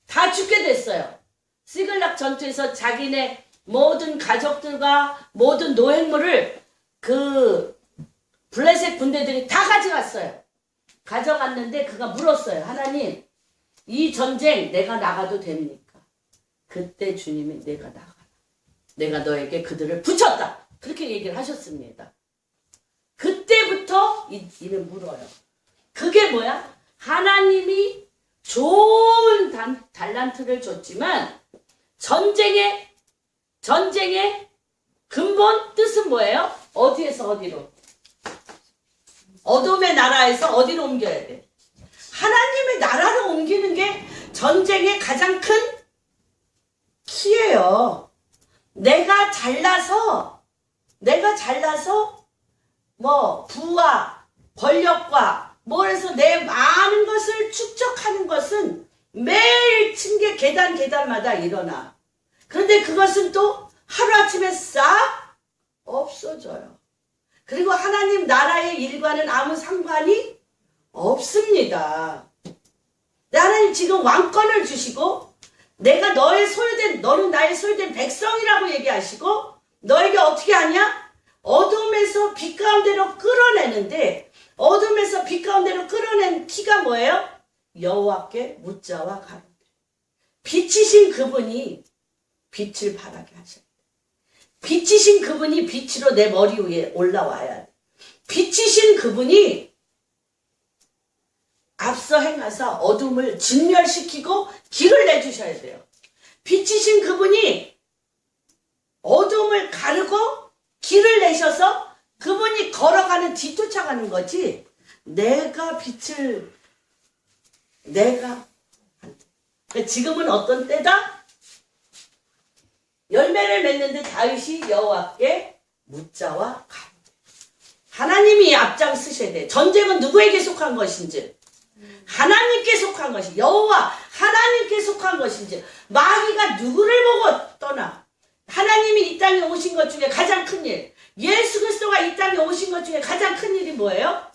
다 죽게 됐어요. 시글락 전투에서 자기네 모든 가족들과 모든 노획물을 그 블레셋 군대들이 다 가져갔어요. 가져갔는데 그가 물었어요. 하나님, 이 전쟁 내가 나가도 됩니까? 그때 주님이 내가 나가라. 내가 너에게 그들을 붙였다. 그렇게 얘기를 하셨습니다. 그때부터 이를 물어요. 그게 뭐야? 하나님이 좋은 달란트를 줬지만 전쟁의 근본 뜻은 뭐예요? 어디에서 어디로? 어둠의 나라에서 어디로 옮겨야 돼? 하나님의 나라로 옮기는 게 전쟁의 가장 큰 키예요. 내가 잘나서 뭐 부와 권력과 뭐 해서 내 많은 것을 축적하는 것은 매일 층계 계단마다 일어나. 그런데 그것은 또 하루아침에 싹 없어져요. 그리고 하나님 나라의 일과는 아무 상관이 없습니다. 하나님 지금 왕권을 주시고 내가 너는 나의 소유된 백성이라고 얘기하시고 너에게 어떻게 하냐? 어둠에서 빛 가운데로 끌어내는데 어둠에서 빛 가운데로 끌어낸 키가 뭐예요? 여호와께 묻자와 가로되. 빛이신 그분이 빛을 발하게 하셔야 돼. 빛이신 그분이 빛으로 내 머리 위에 올라와야 돼. 빛이신 그분이 앞서 행하사 어둠을 진멸시키고 길을 내주셔야 돼요. 빛이신 그분이 어둠을 가르고 길을 내셔서 그분이 걸어가는 뒤쫓아가는 거지. 내가 지금은 어떤 때다? 열매를 맺는데 다윗이 여호와께 묻자와 가로되. 하나님이 앞장서셔야 돼. 전쟁은 누구에게 속한 것인지 하나님께 속한 것이 여호와 하나님께 속한 것인지 마귀가 누구를 보고 떠나. 하나님이 이 땅에 오신 것 중에 가장 큰 일, 예수 그리스도가 이 땅에 오신 것 중에 가장 큰 일이 뭐예요?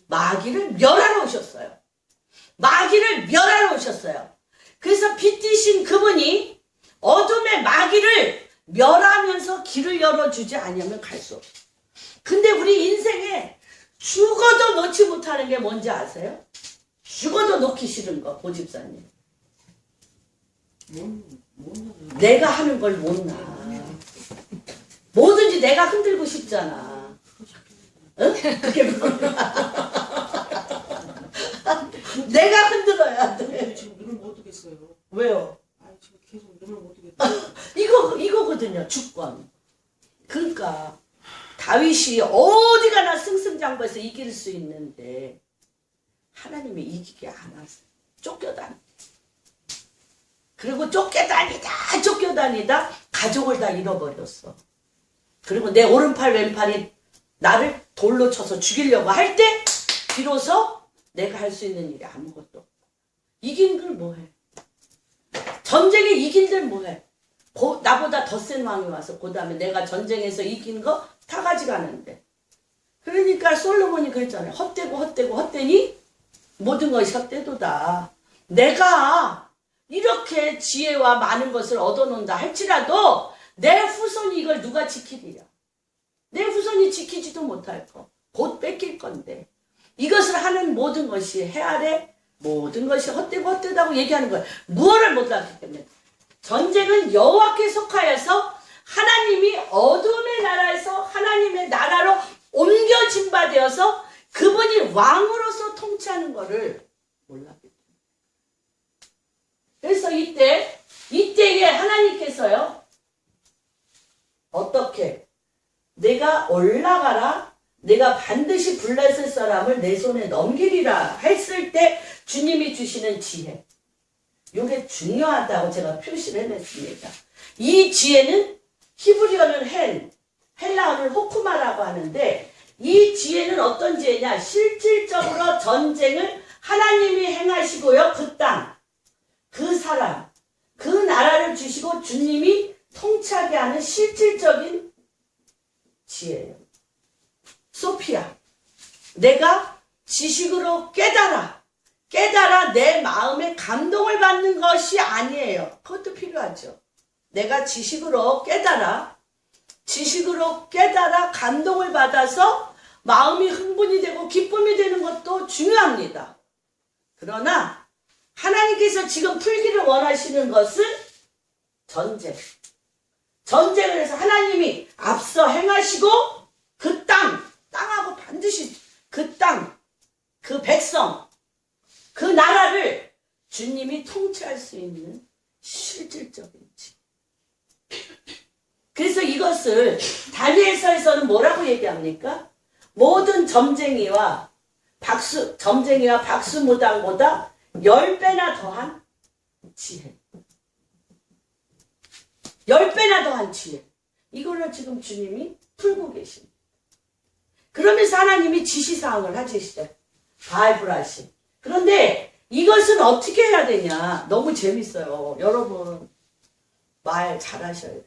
마귀를 멸하러 오셨어요. 그래서 빛이신 그분이 어둠의 마귀를 멸하면서 길을 열어주지 않으면 갈 수 없어요. 근데 우리 인생에 죽어도 놓지 못하는 게 뭔지 아세요? 죽어도 놓기 싫은 거, 고집사님. 내가 하는 걸 못 나. 뭐든지 내가 흔들고 싶잖아. 응? 그게 내가 흔들어야 돼. 지금 눈을 못 뜨겠어요. 왜요? 아니 지금 계속 눈을 못 뜨겠어요. 이거거든요. 주권. 그러니까 다윗이 어디 가나 승승장구해서 이길 수 있는데 하나님이 이기게 안 하세요. 쫓겨다니. 그리고 쫓겨다니다 가족을 다 잃어버렸어. 그리고 내 오른팔 왼팔이 나를 돌로 쳐서 죽이려고 할 때 비로소 내가 할 수 있는 일이 아무것도 없다. 이긴 걸 뭐해? 전쟁에 이긴 들 뭐해? 나보다 더 센 왕이 와서 그 다음에 내가 전쟁에서 이긴 거 다 가져가는데. 그러니까 솔로몬이 그랬잖아요. 헛되니 모든 것이 헛되도다. 내가 이렇게 지혜와 많은 것을 얻어놓는다 할지라도 내 후손이 이걸 누가 지키리라. 내 후손이 지키지도 못할 거. 곧 뺏길 건데. 이것을 하는 모든 것이 해 아래 모든 것이 헛되다고 얘기하는 거예요. 무엇을 못하기 때문에. 전쟁은 여호와께 속하여서 하나님이 어둠의 나라에서 하나님의 나라로 옮겨진 바 되어서 그분이 왕으로서 통치하는 것을 몰랐기 때문에. 그래서 이때에 하나님께서요. 어떻게? 내가 올라가라. 내가 반드시 블레셋 사람을 내 손에 넘기리라 했을 때 주님이 주시는 지혜. 이게 중요하다고 제가 표시를 해냈습니다. 이 지혜는 히브리어는 헬라어는 호쿠마라고 하는데 이 지혜는 어떤 지혜냐? 실질적으로 전쟁을 하나님이 행하시고요. 그 땅, 그 사람, 그 나라를 주시고 주님이 통치하게 하는 실질적인 지혜예요. 소피아. 내가 지식으로 깨달아 내 마음에 감동을 받는 것이 아니에요. 그것도 필요하죠. 내가 지식으로 깨달아 감동을 받아서 마음이 흥분이 되고 기쁨이 되는 것도 중요합니다. 그러나 하나님께서 지금 풀기를 원하시는 것은 전쟁을 해서 하나님이 앞서 행하시고 그 땅하고 반드시 그 땅, 그 백성, 그 나라를 주님이 통치할 수 있는 실질적인 지. 그래서 이것을 다니엘서에서는 뭐라고 얘기합니까? 모든 점쟁이와 박수무당보다 10배나 더한 지혜. 10배나 더한 지혜. 이걸로 지금 주님이 풀고 계십니다. 그러면서 하나님이 지시사항을 하시죠. 바알브라심. 그런데 이것은 어떻게 해야 되냐. 너무 재밌어요. 여러분 말 잘하셔야 돼요.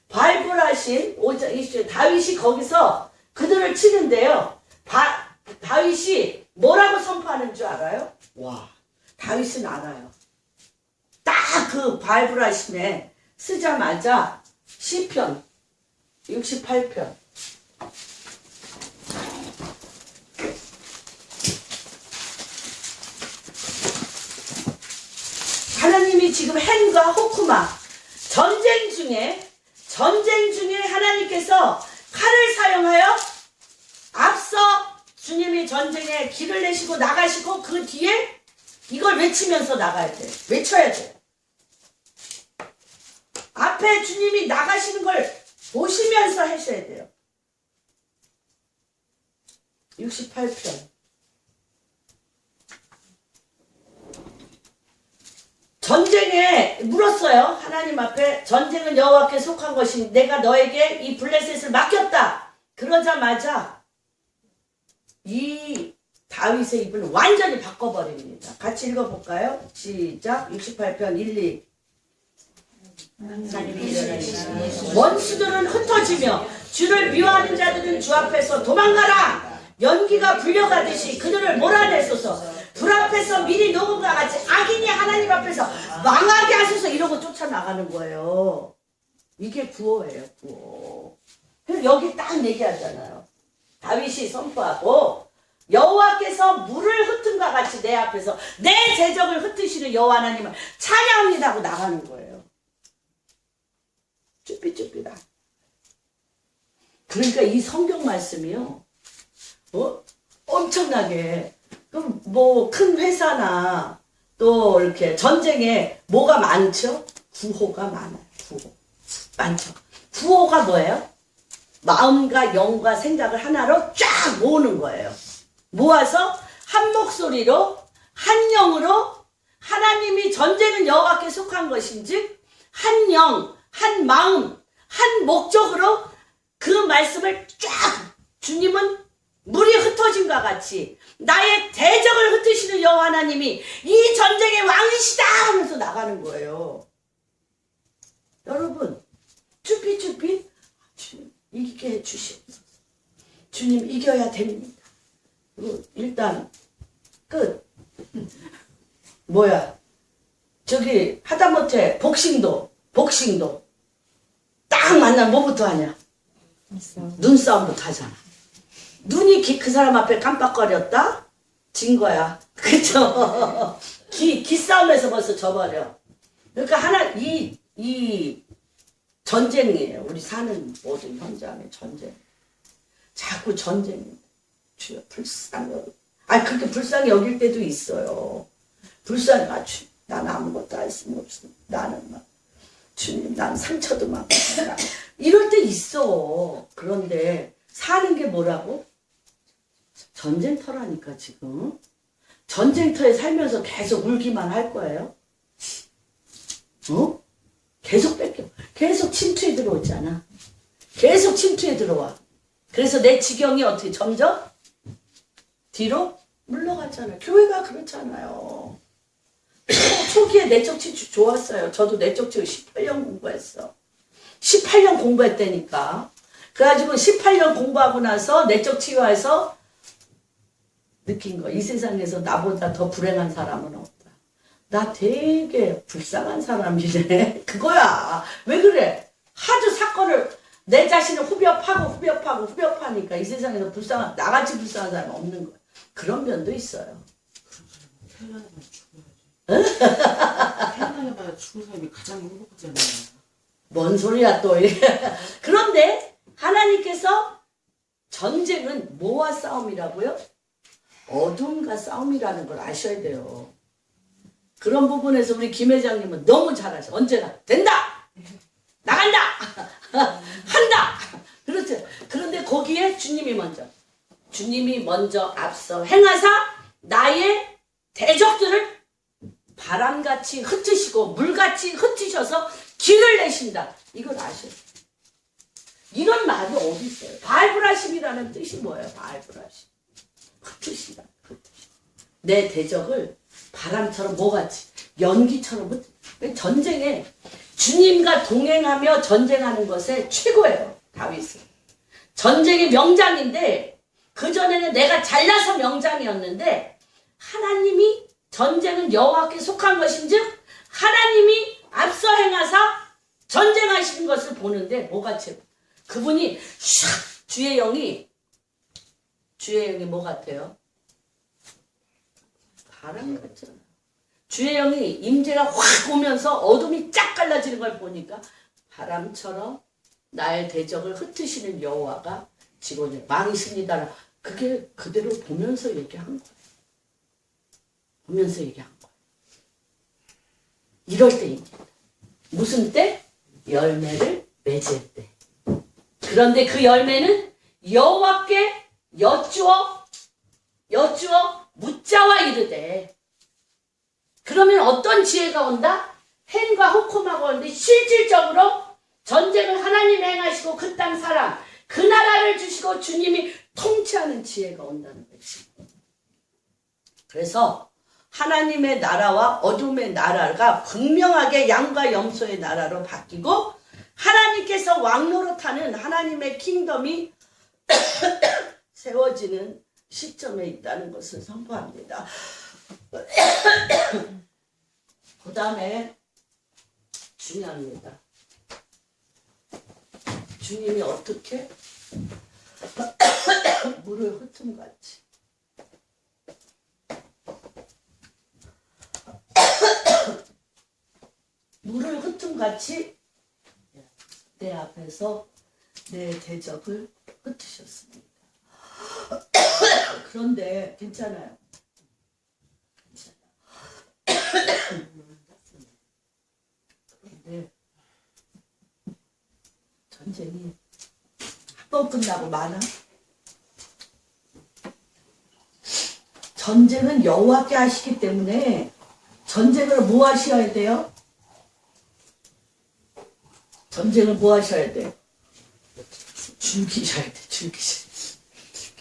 바알브라심 다윗이 거기서 그들을 치는데요. 다윗이 뭐라고 선포하는 줄 알아요? 와, 다윗은 알아요. 딱 그 바알브라심에 쓰자마자 시편 68편 하나님이 지금 헨과 호쿠마 전쟁 중에 하나님께서 칼을 사용하여 앞서 주님이 전쟁에 길을 내시고 나가시고 그 뒤에 이걸 외치면서 나가야 돼. 외쳐야 돼. 앞에 주님이 나가시는 걸 보시면서 하셔야 돼요. 68편. 전쟁에 물었어요. 하나님 앞에 전쟁은 여호와께 속한 것이 내가 너에게 이 블레셋을 맡겼다. 그러자마자 이 다윗의 입을 완전히 바꿔버립니다. 같이 읽어볼까요? 시작. 68편 1, 2. 원수들은 흩어지며 주를 미워하는 자들은 주 앞에서 도망가라. 연기가 불려가듯이 그들을 몰아내소서. 불 앞에서 미리 녹은 것 같이 악인이 하나님 앞에서 망하게 하소서. 이러고 쫓아나가는 거예요. 이게 구호예요. 구호. 그래서 여기 딱 얘기하잖아요. 다윗이 선포하고 여호와께서 물을 흩은과 같이 내 앞에서 내 대적을 흩으시는 여호와 하나님을 찬양합니다 하고 나가는 거예요. 쭈삣쭈삣아. 그러니까 이 성경 말씀이요, 엄청나게, 그럼 뭐 큰 회사나 또 이렇게 전쟁에 뭐가 많죠? 구호가 많아요. 구호 많죠. 구호가 뭐예요? 마음과 영과 생각을 하나로 쫙 모으는 거예요. 모아서 한 목소리로 한 영으로 하나님이 전쟁은 여호와께 속한 것인즉 한 영, 한 마음, 한 목적으로 그 말씀을 쫙, 주님은 물이 흩어진과 같이 나의 대적을 흩으시는 여호와 하나님이 이 전쟁의 왕이시다 하면서 나가는 거예요. 여러분, 쭈삣쭈삣, 주님 이기게 해주시옵소서. 주님 이겨야 됩니다. 그리고 일단 끝. 뭐야, 저기 하다못해 복싱도 딱 만나면 뭐부터 하냐? 눈싸움부터 하잖아. 눈이 그 사람 앞에 깜빡거렸다? 진 거야. 그쵸? 기싸움에서 벌써 져버려. 그러니까 이 전쟁이에요. 우리 사는 모든 현장의 전쟁. 자꾸 전쟁입니다. 주여 불쌍히 여기. 그렇게 불쌍히 여길 때도 있어요. 불쌍히, 난 아무것도 할 수 없어. 나는 막, 주님, 난 상처도 많고. 이럴 때 있어. 그런데 사는 게 뭐라고? 전쟁터라니까 지금. 전쟁터에 살면서 계속 울기만 할 거예요? 계속 뺏겨. 계속 침투에 들어오잖아. 계속 침투에 들어와. 그래서 내 지경이 어떻게 점점 뒤로 물러갔잖아요. 교회가 그렇잖아요. 초기에 내적 치유 좋았어요. 저도 내적 치유 18년 공부했어. 18년 공부했다니까. 그래가지고 18년 공부하고 나서 내적 치유해서 느낀 거. 이 세상에서 나보다 더 불행한 사람은 없다. 나 되게 불쌍한 사람이네. 그거야. 왜 그래? 하도 사건을 내 자신을 후벼파니까 이 세상에서 나같이 불쌍한 사람은 없는 거야. 그런 면도 있어요. 태어나자마자 죽은 사람이 가장 행복하잖아요. 뭔 소리야 또. 그런데 하나님께서 전쟁은 뭐와 싸움이라고요? 어둠과 싸움이라는 걸 아셔야 돼요. 그런 부분에서 우리 김 회장님은 너무 잘하셔. 언제나 된다! 나간다! 한다! 그렇죠. 그런데 거기에 주님이 먼저 앞서 행하사 나의 대적들을 바람같이 흩으시고 물같이 흩으셔서 길을 내신다. 이걸 아셔요. 이런 말이 어디 있어요? 바알브라심이라는 뜻이 뭐예요? 바알브라심. 흩으시다. 내 대적을 바람처럼 뭐같이 연기처럼 전쟁에 주님과 동행하며 전쟁하는 것에 최고예요. 다윗은. 전쟁의 명장인데 그전에는 내가 잘나서 명장이었는데 하나님이 전쟁은 여호와께 속한 것인즉 하나님이 앞서 행하사 전쟁하시는 것을 보는데 뭐같이 그분이 샥 주의 영이 뭐 같아요? 바람 같잖아. 주의 영이 임재가 확 오면서 어둠이 쫙 갈라지는 걸 보니까 바람처럼 나의 대적을 흩으시는 여호와가 지금 왕이십니다. 그게 그대로 보면서 얘기한 거예요. 보면서 얘기한 거예요. 이럴 때입니다. 무슨 때? 열매를 맺을 때. 그런데 그 열매는 여호와께 여쭈어 묻자와 이르되. 그러면 어떤 지혜가 온다? 헨과 호콤하고 오는데 실질적으로 전쟁을 하나님이 행하시고 그 땅 사람 그 나라를 주시고 주님이 통치하는 지혜가 온다는 거지. 그래서 하나님의 나라와 어둠의 나라가 분명하게 양과 염소의 나라로 바뀌고 하나님께서 왕노릇하는 하나님의 킹덤이 세워지는 시점에 있다는 것을 선포합니다. 그 다음에 중요합니다. 주님이 어떻게 물을 흩은 같이 춤같이 내 앞에서 내 대적을 흩으셨습니다. 그런데 괜찮아요. 그런데 전쟁이 한 번 끝나고 많아? 전쟁은 여호와께 하시기 때문에 전쟁을 뭐 하셔야 돼요? 전쟁을 뭐 하셔야 돼요? 즐기셔야 돼.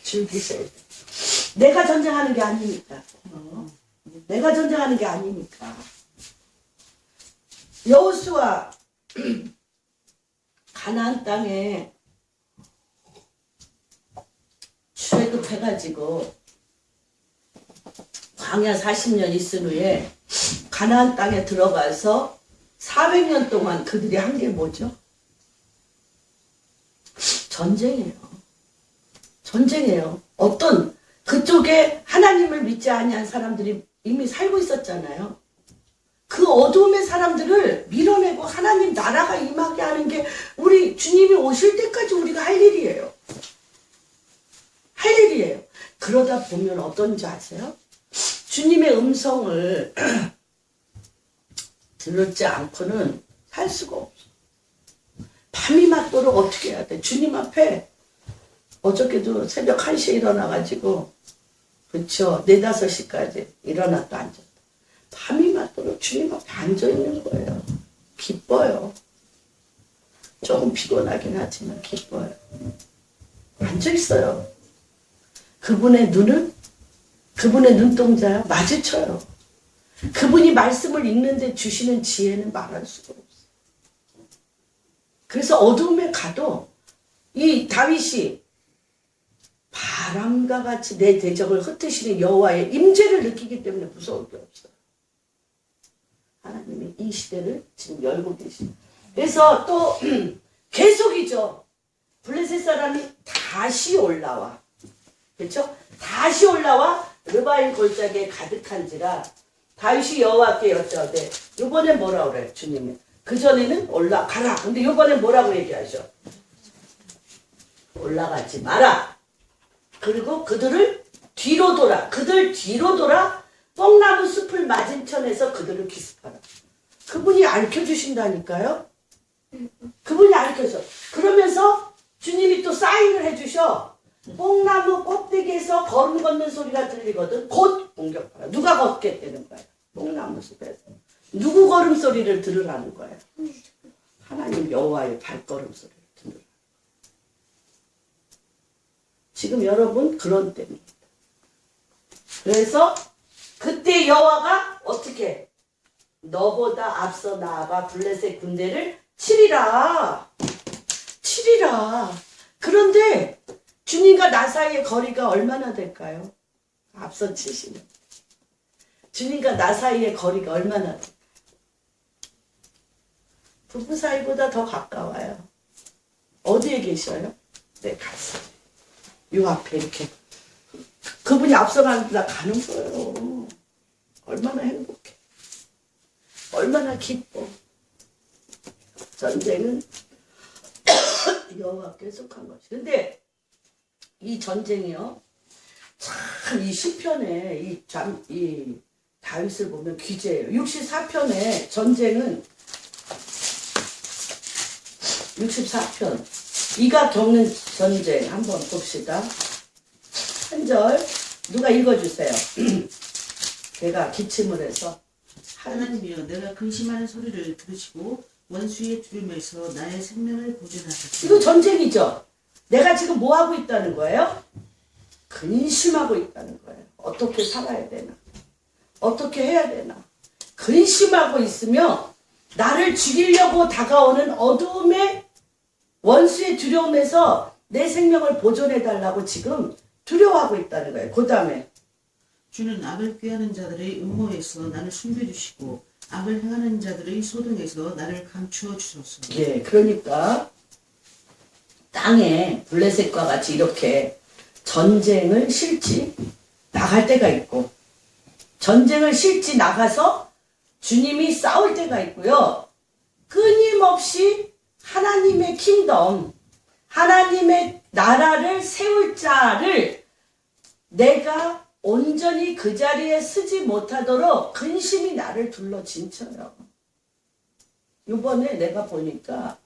즐기셔야 돼. 내가 전쟁하는 게 아니니까. 내가 전쟁하는 게 아니니까. 여호수아 가나안 땅에 출애굽해가지고 광야 40년 있은 후에 가나안 땅에 들어가서 400년 동안 그들이 한 게 뭐죠? 전쟁이에요. 전쟁이에요. 어떤 그쪽에 하나님을 믿지 아니한 사람들이 이미 살고 있었잖아요. 그 어두움의 사람들을 밀어내고 하나님 나라가 임하게 하는 게 우리 주님이 오실 때까지 우리가 할 일이에요. 할 일이에요. 그러다 보면 어떤지 아세요? 주님의 음성을 들지 않고는 살 수가 없어. 밤이 맞도록 어떻게 해야 돼? 주님 앞에 어저께도 새벽 1시에 일어나가지고 그쵸? 4, 5시까지 일어났다 앉았다. 밤이 맞도록 주님 앞에 앉아있는 거예요. 기뻐요. 조금 피곤하긴 하지만 기뻐요. 앉아있어요. 그분의 눈은 그분의 눈동자요 마주쳐요. 그분이 말씀을 읽는데 주시는 지혜는 말할 수가 없어요. 그래서 어두움에 가도 이 다윗이 바람과 같이 내 대적을 흩으시는 여호와의 임재를 느끼기 때문에 무서울 게 없어요. 하나님이 이 시대를 지금 열고 계십니다. 그래서 또 계속이죠. 블레셋 사람이 다시 올라와. 그렇죠? 다시 올라와 르바임 골짜기에 가득한지라 다윗이 여호와께 여짜오되 이번에 뭐라 그래요 주님이? 그전에는 올라가라. 근데 이번에 뭐라고 얘기하셔? 올라가지 마라. 그리고 그들을 뒤로 돌아. 그들 뒤로 돌아 뽕나무 숲을 맞은편에서 그들을 기습하라. 그분이 알려주신다니까요. 그분이 알려줘. 그러면서 주님이 또 사인을 해주셔. 뽕나무 꼭대기에서 걸음 걷는 소리가 들리거든. 곧 공격하라. 누가 걷겠다는 거야? 뽕나무 숲에서. 누구 걸음소리를 들으라는 거예요? 하나님 여호와의 발걸음소리를 들으라. 지금 여러분 그런 때입니다. 그래서 그때 여호와가 어떻게 너보다 앞서 나아가 블레셋 군대를 치리라. 그런데 주님과 나 사이의 거리가 얼마나 될까요? 앞서 치시는 주님과 나 사이의 거리가 얼마나 될까요? 부부 사이보다 더 가까워요. 어디에 계셔요? 내 가슴. 요 앞에 이렇게. 그분이 앞서가는 나 가는 거예요. 얼마나 행복해. 얼마나 기뻐. 전쟁은 여호와께 속한 것이. 근데 이 전쟁이요. 참 이 시편에 이 다윗을 보면 귀재예요. 64편의 전쟁은 64편 이가 겪는 전쟁 한번 봅시다. 한 절 누가 읽어주세요. 제가 기침을 해서 하나님이여 내가 근심하는 소리를 들으시고 원수의 두려움에서 나의 생명을 보존하셨다. 이거 전쟁이죠. 내가 지금 뭐 하고 있다는 거예요? 근심하고 있다는 거예요. 어떻게 살아야 되나? 어떻게 해야 되나? 근심하고 있으며 나를 죽이려고 다가오는 어두움의 원수의 두려움에서 내 생명을 보존해달라고 지금 두려워하고 있다는 거예요. 그 다음에 주는 악을 꾀하는 자들의 음모에서 나를 숨겨주시고 악을 행하는 자들의 소동에서 나를 감추어 주소서. 예, 그러니까 땅에 블레셋과 같이 이렇게 전쟁을 실지 나갈 때가 있고 전쟁을 실지 나가서 주님이 싸울 때가 있고요. 끊임없이 하나님의 킹덤, 하나님의 나라를 세울 자를 내가 온전히 그 자리에 서지 못하도록 근심이 나를 둘러 진쳐요. 이번에 내가 보니까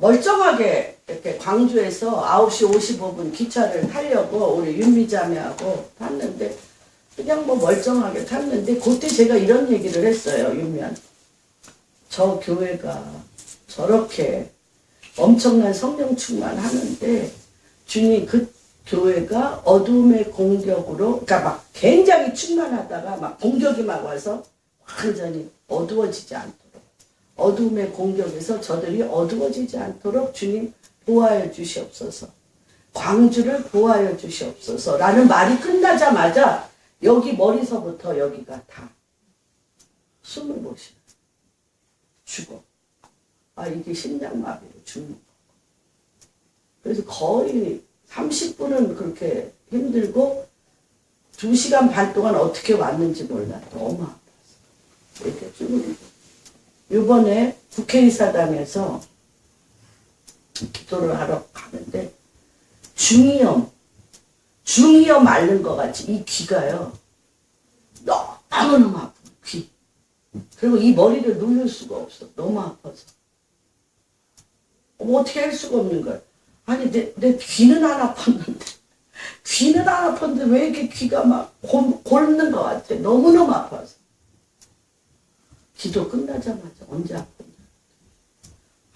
멀쩡하게 이렇게 광주에서 9시 55분 기차를 타려고 우리 윤미자매하고 탔는데 그냥 뭐 멀쩡하게 탔는데 그때 제가 이런 얘기를 했어요. 윤미한 저 교회가 저렇게 엄청난 성령 충만하는데 주님 그 교회가 어둠의 공격으로 그러니까 막 굉장히 충만하다가 막 공격이 막 와서 완전히 어두워지지 않도록 어둠의 공격에서 저들이 어두워지지 않도록 주님 보호하여 주시옵소서. 광주를 보호하여 주시옵소서 라는 말이 끝나자마자 여기 머리서부터 여기가 다 숨을 못 쉬어 죽어. 아 이게 심장마비로 죽는 거. 그래서 거의 30분은 그렇게 힘들고 2시간 반 동안 어떻게 왔는지 몰라. 너무 아팠어. 이렇게 쭈그리고. 이번에 국회의사당에서 기도를 하러 가는데 중이염 앓는 것 같이 이 귀가요. 너무너무 아픈 귀. 그리고 이 머리를 누를 수가 없어. 너무 아파서. 어떻게 할 수가 없는 거야. 아니 내 귀는 안 아팠는데 귀는 안 아팠는데 왜 이렇게 귀가 막 골는 것 같아. 너무너무 아파서. 기도 끝나자마자 언제 아프냐.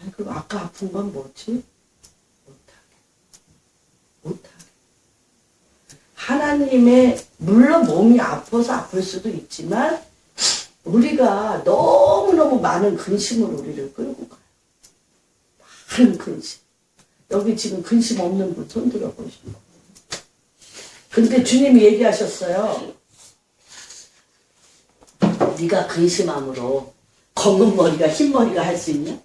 아니 그리고 아까 아픈 건 뭐지? 못하게. 하나님의 물론 몸이 아파서 아플 수도 있지만 우리가 너무너무 많은 근심으로 우리를 끌고 가요. 많은 근심. 여기 지금 근심 없는 분 손 들어보시고. 근데 주님이 얘기하셨어요. 네가 근심함으로 검은 머리가 흰 머리가 할 수 있냐?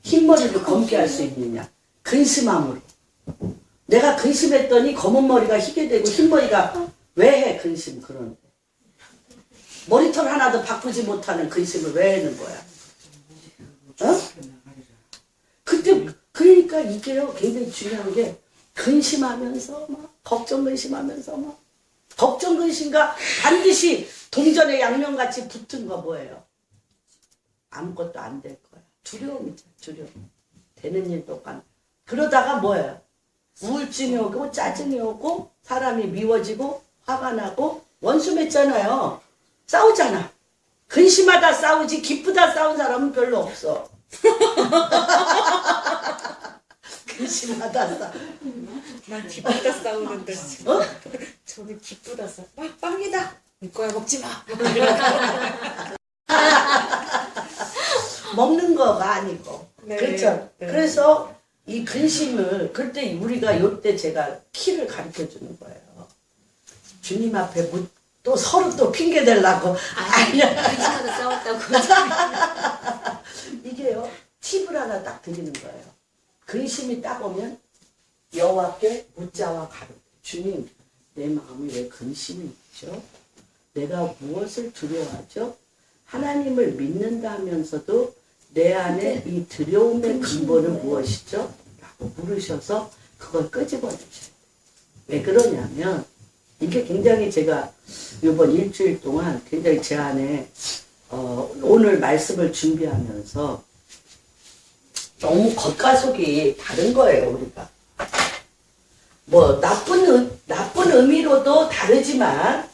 흰 머리를 검게 할 수 있느냐? 근심함으로. 내가 근심했더니 검은 머리가 희게 되고 흰 머리가 왜 해 근심 그런데. 머리털 하나도 바꾸지 못하는 근심을 왜 하는 거야? 어? 그때 그러니까 이게요 굉장히 중요한 게 근심하면서 막 걱정 근심하면서 막 걱정 근심과 반드시 동전의 양면같이 붙은 거 뭐예요? 아무것도 안 될 거야. 두려움이죠. 두려움. 되는 일도 안. 그러다가 뭐예요? 우울증이 오고 짜증이 오고 사람이 미워지고 화가 나고 원수 맺잖아요. 싸우잖아. 근심하다 싸우지 기쁘다 싸운 사람은 별로 없어. 근심하다 싸. 난 기쁘다 싸우는데. 어? 저는 기쁘다 싸. 빵이다. 이거야 먹지 마. 먹는 거가 아니고. 네, 그렇죠. 네. 그래서 이 근심을 그때 우리가 요때 제가 키를 가르쳐 주는 거예요. 주님 앞에 또 서로 또 핑계 대려고. 아니야. 근심하다 싸웠다고. 이게요. 팁을 하나 딱 드리는 거예요. 근심이 딱 오면 여호와께 묻자와 가로. 주님, 내 마음에 왜 근심이 있죠? 내가 무엇을 두려워하죠? 하나님을 믿는다면서도 내 안에 이 두려움의 근본은 무엇이죠? 라고 물으셔서 그걸 끄집어 주셔요. 왜 그러냐면 이게 굉장히 제가 이번 일주일 동안 굉장히 제 안에 오늘 말씀을 준비하면서 너무 겉과 속이 다른 거예요, 우리가. 뭐 나쁜 의미로도 다르지만은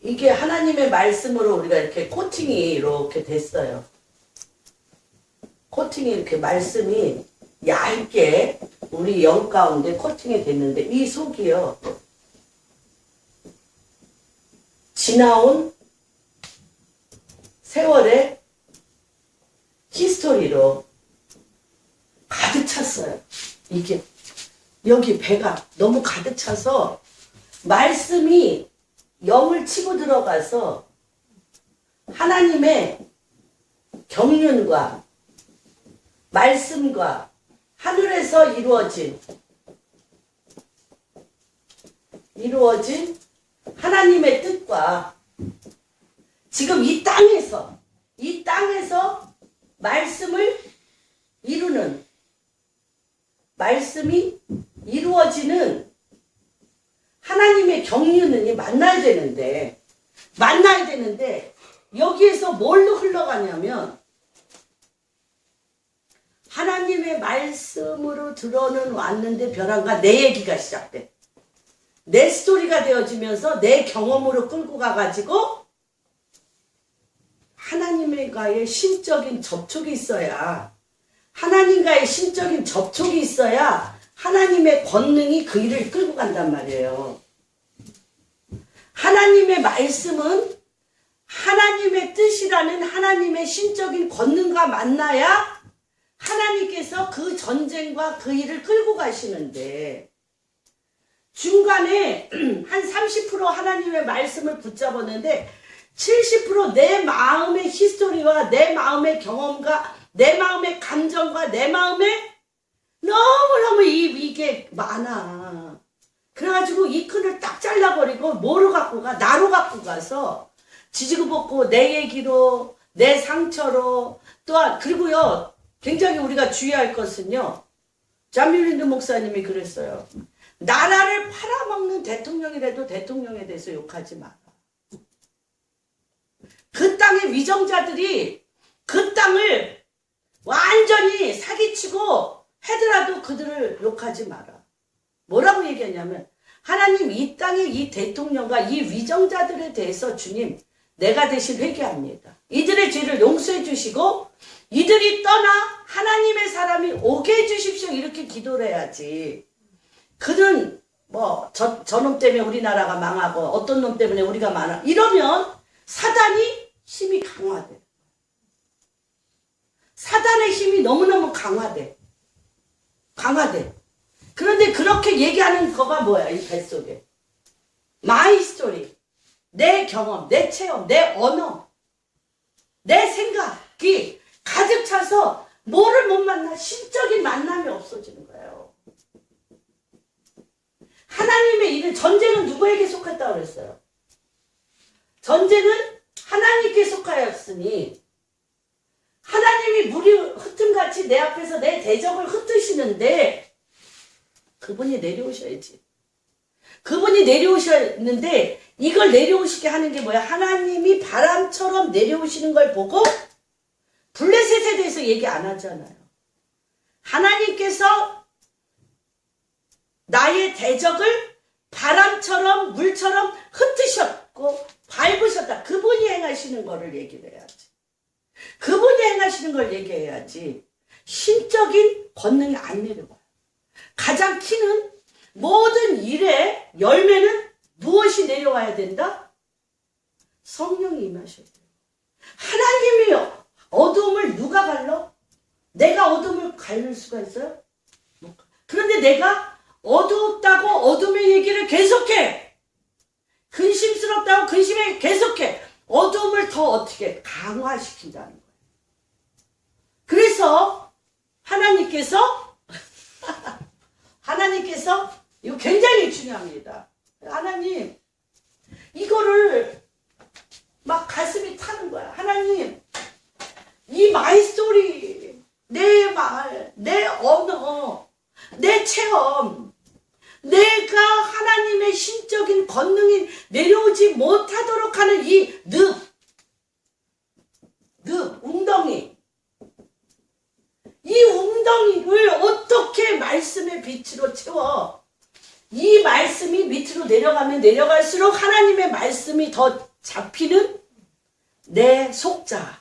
이게 하나님의 말씀으로 우리가 이렇게 코팅이 이렇게 됐어요. 코팅이 이렇게 말씀이 얇게 우리 영 가운데 코팅이 됐는데 이 속이요. 지나온 세월의 히스토리로 가득 찼어요. 이게 여기 배가 너무 가득 차서 말씀이 영을 치고 들어가서 하나님의 경륜과 말씀과 하늘에서 이루어진 하나님의 뜻과 지금 이 땅에서 말씀을 이루는, 말씀이 이루어지는 하나님의 경륜이 만나야 되는데 여기에서 뭘로 흘러가냐면 하나님의 말씀으로 들어는 왔는데 벼랑과 내 얘기가 시작돼. 내 스토리가 되어지면서 내 경험으로 끌고 가가지고 하나님과의 신적인 접촉이 있어야, 하나님과의 신적인 접촉이 있어야 하나님의 권능이 그 일을 끌고 간단 말이에요. 하나님의 말씀은 하나님의 뜻이라는 하나님의 신적인 권능과 만나야 하나님께서 그 전쟁과 그 일을 끌고 가시는데, 중간에 한 30% 하나님의 말씀을 붙잡았는데 70% 내 마음의 히스토리와 내 마음의 경험과 내 마음의 감정과 내 마음에 너무너무 이게 많아. 그래가지고 이 큰을 딱 잘라버리고 뭐로 갖고 가? 나로 갖고 가서 지지고 볶고 내 얘기로, 내 상처로, 또한 그리고요, 굉장히 우리가 주의할 것은요, 잠뮤린드 목사님이 그랬어요. 나라를 팔아먹는 대통령이라도 대통령에 대해서 욕하지 마라. 그 땅의 위정자들이 그 땅을 완전히 사기치고 해더라도 그들을 욕하지 마라. 뭐라고 얘기하냐면, 하나님 이 땅의 이 대통령과 이 위정자들에 대해서 주님, 내가 대신 회개합니다. 이들의 죄를 용서해 주시고 이들이 떠나 하나님의 사람이 오게 해주십시오. 이렇게 기도를 해야지. 그는 저놈 때문에 우리나라가 망하고 어떤 놈 때문에 우리가 망하, 이러면 사단이 힘이 강화돼. 사단의 힘이 너무너무 강화돼. 그런데 그렇게 얘기하는 거가 뭐야, 이 뱃속에. 마이 스토리. 내 경험, 내 체험, 내 언어, 내 생각이 가득 차서 뭐를 못 만나? 신적인 만남이 없어지는 거예요. 하나님의 일은, 전쟁은 누구에게 속했다고 그랬어요? 전쟁은 하나님께 속하였으니 하나님이 물이 흩음같이 내 앞에서 내 대적을 흩으시는데 그분이 내려오셔야지. 그분이 내려오셨는데 이걸 내려오시게 하는 게 뭐야? 하나님이 바람처럼 내려오시는 걸 보고 블레셋에 대해서 얘기 안 하잖아요. 하나님께서 나의 대적을 바람처럼 물처럼 흩으셨고 밟으셨다. 그분이 행하시는 거를 얘기를 해야지. 그분이 행하시는 걸 얘기해야지. 신적인 권능이 안 내려와요. 가장 키는 모든 일의 열매는 무엇이 내려와야 된다? 성령이 임하셔야 돼요. 하나님이 어둠을 누가 갈러? 내가 어둠을 가를 수가 있어요? 그런데 내가 어두웠다고 어둠의 얘기를 계속해. 근심스럽다고 근심에 계속해. 어둠을 더 어떻게 강화시킨다는 거예요. 그래서 하나님께서 이거 굉장히 중요합니다. 하나님, 이거를 막 가슴이 타는 거야. 하나님, 이 마이 스토리, 내 말, 내 언어, 내 체험, 내가 하나님의 신적인 권능이 내려오지 못하도록 하는 이 웅덩이, 이 웅덩이를 어떻게 말씀의 빛으로 채워? 이 말씀이 밑으로 내려가면 내려갈수록 하나님의 말씀이 더 잡히는 내 속자가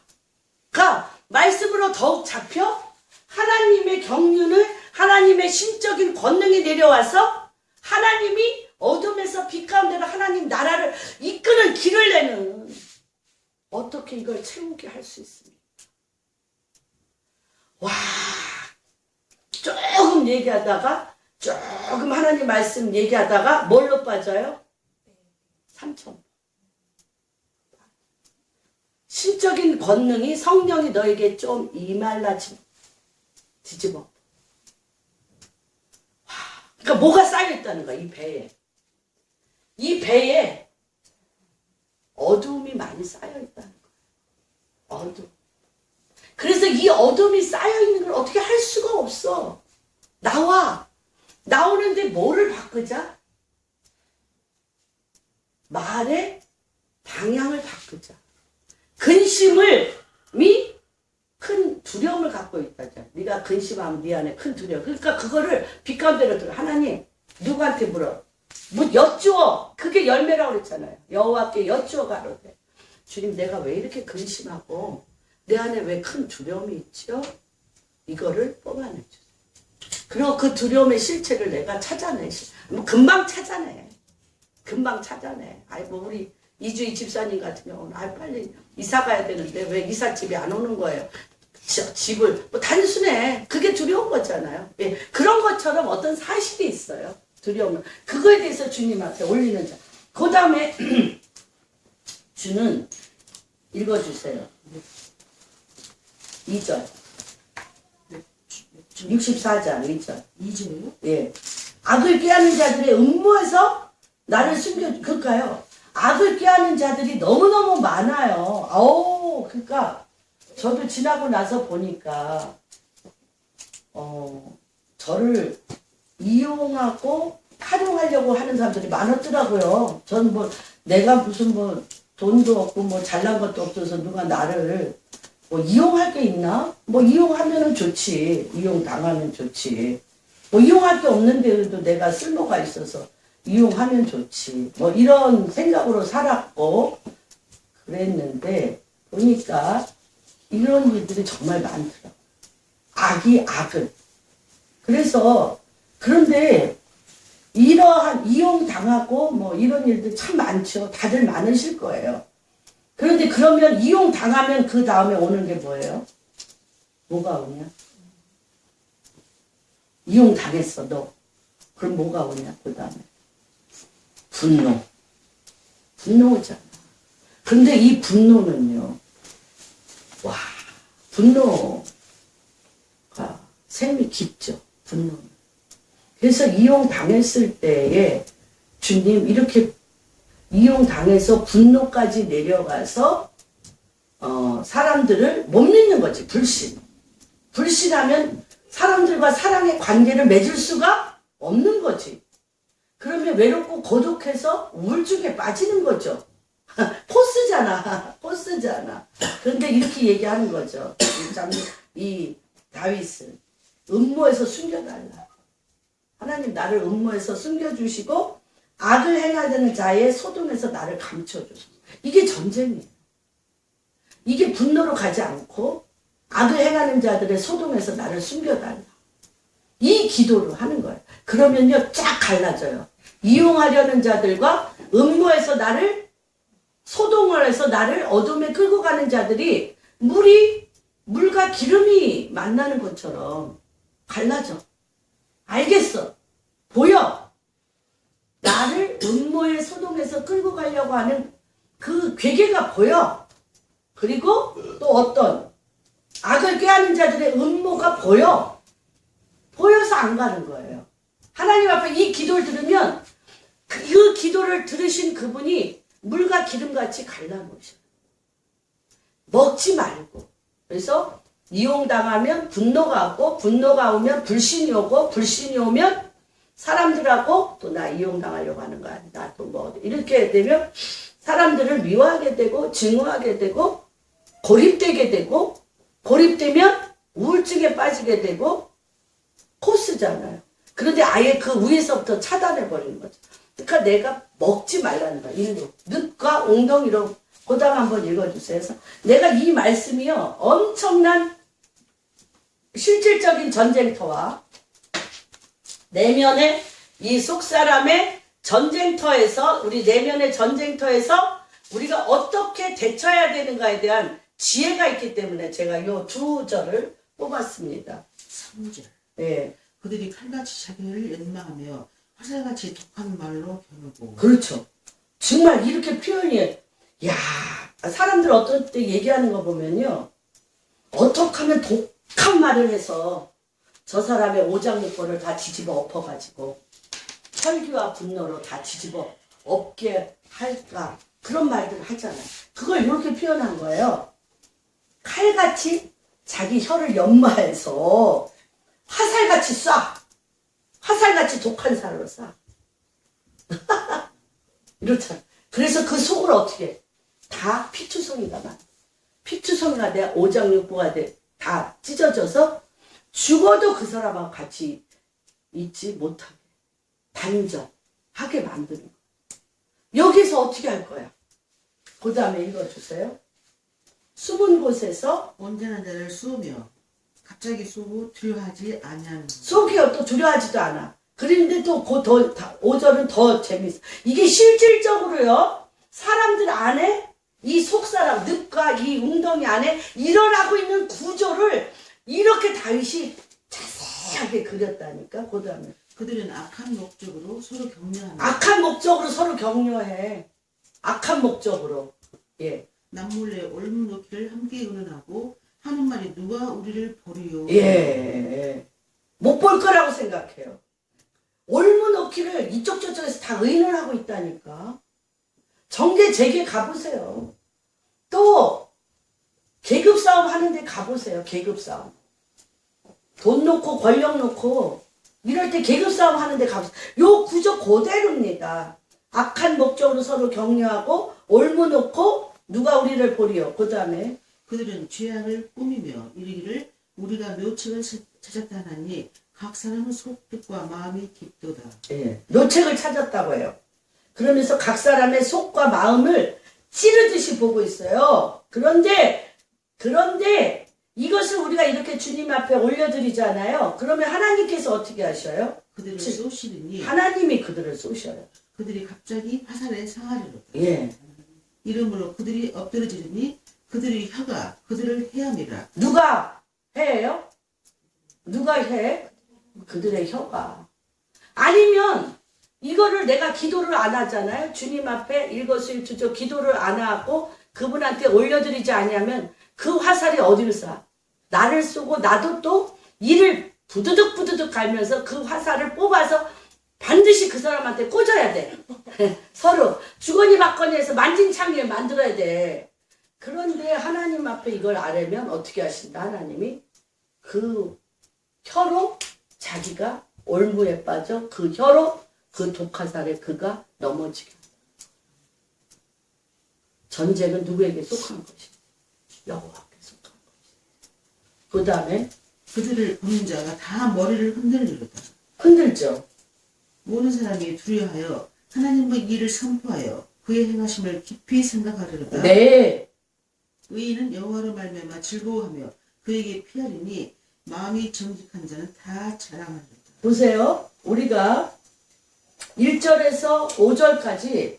말씀으로 더욱 잡혀 하나님의 경륜을, 하나님의 신적인 권능이 내려와서 하나님이 어둠에서 빛 가운데로 하나님 나라를 이끄는 길을 내는, 어떻게 이걸 채우게 할 수 있습니까? 와, 조금 얘기하다가, 조금 하나님 말씀 얘기하다가 뭘로 빠져요? 3천. 신적인 권능이, 성령이 너에게 좀 임할라 뒤집어. 그러니까 뭐가 쌓여있다는 거야, 이 배에. 이 배에 어두움이 많이 쌓여 있다는 거예요. 어두움. 그래서 이 어둠이 쌓여 있는 걸 어떻게 할 수가 없어. 나오는데 뭐를 바꾸자? 말의 방향을 바꾸자. 근심이 큰 두려움을 갖고 있다죠. 네가 근심하면 네 안에 큰 두려움. 그러니까 그거를 빛가운데로 들어. 하나님 누구한테 물어? 뭐 여쭈어. 그게 열매라고 그랬잖아요. 여호와께 여쭈어 가로되. 주님 내가 왜 이렇게 근심하고 내 안에 왜 큰 두려움이 있죠? 이거를 뽑아내주세요. 그리고 그 두려움의 실체를 내가 뭐 금방 찾아내. 아이 뭐 우리 이주희 집사님 같은 경우는 빨리 이사 가야 되는데 왜 이삿집에 안 오는 거예요? 집을 뭐 단순해. 그게 두려운 거잖아요. 예, 그런 것처럼 어떤 사실이 있어요. 두려움은 그거에 대해서 주님한테 올리는 자. 그 다음에 주는 읽어주세요. 2절 64장 2절 2절이요? 예. 악을 꾀하는 자들의 음모에서 나를 그럴까요? 악을 꾀하는 자들이 너무너무 많아요. 그러니까 저도 지나고 나서 보니까 저를 이용하고 활용하려고 하는 사람들이 많았더라고요. 전 뭐 내가 무슨 뭐 돈도 없고 뭐 잘난 것도 없어서 누가 나를 뭐 이용할 게 있나? 뭐 이용하면은 좋지. 이용당하면 좋지. 뭐 이용할 게 없는데도 내가 쓸모가 있어서 이용하면 좋지. 뭐 이런 생각으로 살았고 그랬는데 보니까 이런 일들이 정말 많더라고요. 악이 악을. 그런데 이러한 이용당하고 뭐 이런 일들 참 많죠. 다들 많으실 거예요. 그런데 그러면 이용당하면 그 다음에 오는 게 뭐예요? 뭐가 오냐? 이용당했어 너. 그럼 뭐가 오냐 그 다음에? 분노잖아. 그런데 이 분노는요. 분노가 샘이 깊죠. 분노는. 그래서 이용당했을 때에 주님 이렇게 이용당해서 분노까지 내려가서 사람들을 못 믿는 거지. 불신하면 사람들과 사랑의 관계를 맺을 수가 없는 거지. 그러면 외롭고 고독해서 우울증에 빠지는 거죠. 포스잖아. 그런데 이렇게 얘기하는 거죠. 이 다윗은 음모에서 숨겨달라. 하나님 나를 음모에서 숨겨주시고 악을 행하는 자의 소동에서 나를 감춰주소서. 이게 전쟁이에요. 이게 분노로 가지 않고 악을 행하는 자들의 소동에서 나를 숨겨달라. 이 기도를 하는 거예요. 그러면요 쫙 갈라져요. 이용하려는 자들과 음모에서 소동을 해서 나를 어둠에 끌고 가는 자들이 물과 기름이 만나는 것처럼 갈라져. 알겠어. 보여. 나를 음모의 소동에서 끌고 가려고 하는 그 괴계가 보여. 그리고 또 어떤 악을 꾀하는 자들의 음모가 보여. 보여서 안 가는 거예요. 하나님 앞에 이 기도를 들으면 그 기도를 들으신 그분이 물과 기름같이 갈라놓으셔요. 먹지 말고. 그래서 이용당하면 분노가 오고 분노가 오면 불신이 오고 불신이 오면 사람들하고 또 나 이용당하려고 하는 거 아니야. 나 또 뭐 이렇게 되면 사람들을 미워하게 되고 증오하게 되고 고립되게 되고 고립되면 우울증에 빠지게 되고 코스잖아요. 그런데 아예 그 위에서부터 차단해버리는 거죠. 그러니까 내가 먹지 말라는 거야. 일로. 늑과 웅덩이로 고당 한번 읽어주세요. 내가 이 말씀이요. 엄청난 실질적인 전쟁터와 내면의 이 속사람의 전쟁터에서 우리 내면의 전쟁터에서 우리가 어떻게 대처해야 되는가에 대한 지혜가 있기 때문에 제가 이 두 절을 뽑았습니다. 3절. 네. 그들이 칼같이 자기를 연망하며 화살같이 독한 말로 겨누고. 그렇죠. 정말 이렇게 표현이 사람들 어떨 때 얘기하는 거 보면요. 어떻게 하면 독한 말을 해서 저 사람의 오장육부를 다 뒤집어 엎어가지고 혈기와 분노로 다 뒤집어 엎게 할까. 그런 말들을 하잖아요. 그걸 이렇게 표현한 거예요. 칼같이 자기 혀를 연마해서 화살같이 쏴. 화살같이 독한 살로 쏴. 이렇잖아. 그래서 그 속을 어떻게 해? 다 피투성이가 나. 피투성이가 돼. 오장육부가 돼. 다 찢어져서 죽어도 그 사람하고 같이 있지 못하게. 단절하게 만드는 거야. 여기서 어떻게 할 거야? 그 다음에 읽어주세요. 숨은 곳에서 온전한 자를 쏘며 갑자기 쏘고 두려워하지 아니하는 속이요 또 두려워하지도 않아. 그런데 또 그 더 5절은 더 재밌어. 이게 실질적으로요 사람들 안에 이 속사람 늪과 이 웅덩이 안에 일어나고 있는 구조를 이렇게 다윗이 자세하게 그렸다니까. 그 다음에 그들은 악한 목적으로 서로 격려하며 악한 목적으로 서로 격려해. 악한 목적으로. 예. 남몰래 올무놓기를 함께 의논하고 하는 말이 누가 우리를 보리요. 예. 못 볼 거라고 생각해요. 올무놓기를 이쪽 저쪽에서 다 의논하고 있다니까. 정계 재계 가보세요. 또 계급 싸움 하는데 가보세요. 계급 싸움. 돈 놓고 권력 놓고 이럴 때 계급 싸움 하는데 가보세요. 요 구조 그대로입니다. 악한 목적으로 서로 격려하고 올무놓고 누가 우리를 보리요. 그 다음에 그들은 죄악을 꾸미며 이르기를 우리가 묘책을 찾았다 하나니 각 사람은 속뜻과 마음이 깊도다. 예, 묘책을 찾았다고 해요. 그러면서 각 사람의 속과 마음을 찌르듯이 보고 있어요. 그런데 이것을 우리가 이렇게 주님 앞에 올려드리잖아요. 그러면 하나님께서 어떻게 하셔요? 그들을 쏘시리니 하나님이 그들을 쏘셔요. 그들이 갑자기 화살에 상하리로다. 예. 이러므로 그들이 엎드러지리니 그들의 혀가 그들을 해함이라. 누가 해요? 누가 해? 그들의 혀가. 아니면 이거를 내가 기도를 안 하잖아요. 주님 앞에 일거수일투족 기도를 안 하고 그분한테 올려드리지 않으면 그 화살이 어디를 쏴? 나를 쏘고 나도 또 이를 부드득 갈면서 그 화살을 뽑아서 반드시 그 사람한테 꽂아야 돼. 서로 주거니 받거니 해서 만진창에 만들어야 돼. 그런데 하나님 앞에 이걸 아려면 어떻게 하신다? 하나님이 그 혀로 자기가 올무에 빠져 그 혀로 그 독화살에 그가 넘어지게 한다. 전쟁은 누구에게 속한 것이냐? 여호와께 속한 것이냐. 그 다음에 그들을 보는 자가 다 머리를 흔들리로다. 흔들죠. 모든 사람이 두려워하여 하나님의 일을 선포하여 그의 행하심을 깊이 생각하리로다. 네. 의인은 여호와로 말미암아 즐거워하며 그에게 피하리니 마음이 정직한 자는 다 자랑하리로다. 보세요. 우리가 1절에서 5절까지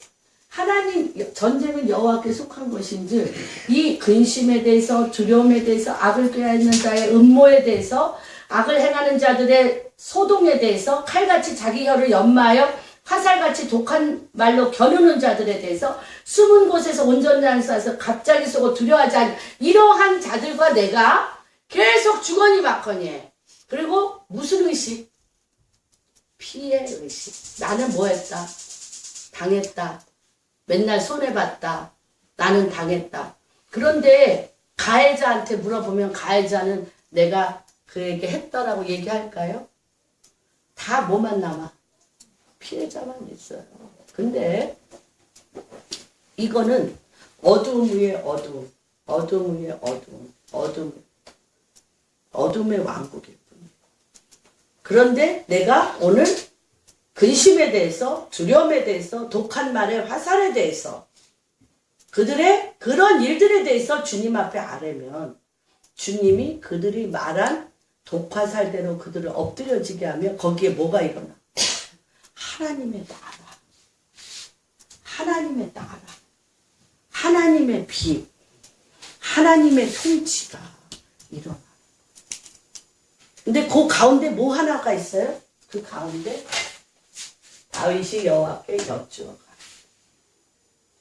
하나님 전쟁은 여호와께 속한 것인지 이 근심에 대해서 두려움에 대해서 악을 꾀하는 자의 음모에 대해서 악을 행하는 자들의 소동에 대해서 칼같이 자기 혀를 연마하여 화살같이 독한 말로 겨누는 자들에 대해서 숨은 곳에서 온전한 사에서 갑자기 쏘고 두려워하지 않는 이러한 자들과 내가 계속 주거니 받거니 해. 그리고 무슨 의식? 피해 의식. 나는 뭐 했다? 당했다. 맨날 손해봤다. 나는 당했다. 그런데 가해자한테 물어보면 가해자는 내가 그에게 했다라고 얘기할까요? 다 뭐만 남아? 피해자만 있어요. 근데 이거는 어두움 위에 어두움, 어두움 위에 어두움, 어둠의 왕국일 뿐이에요. 그런데 내가 오늘 근심에 대해서, 두려움에 대해서, 독한 말의 화살에 대해서, 그들의 그런 일들에 대해서 주님 앞에 아뢰면 주님이 그들이 말한 독화살대로 그들을 엎드려지게 하며 거기에 뭐가 일어나? 하나님의 나라, 하나님의 나라, 하나님의 빛, 하나님의 통치가 일어나. 근데 그 가운데 뭐 하나가 있어요? 그 가운데 다윗이 여호와께 여쭈어가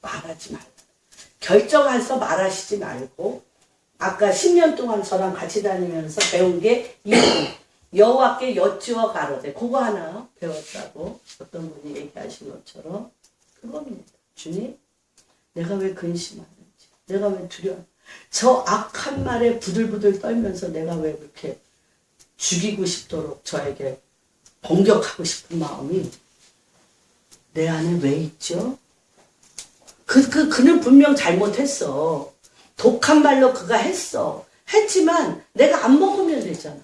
말하지 말라. 결정해서 말하시지 말고 아까 10년 동안 저랑 같이 다니면서 배운 게 여호와께 여쭈어 가로되 그거 하나 배웠다고 어떤 분이 얘기하신 것처럼 그겁니다. 주님 내가 왜 근심하는지, 내가 왜 두려워, 저 악한 말에 부들부들 떨면서 내가 왜 그렇게 죽이고 싶도록 저에게 공격하고 싶은 마음이 내 안에 왜 있죠? 그는 분명 잘못했어. 독한 말로 그가 했어. 했지만 내가 안 먹으면 되잖아.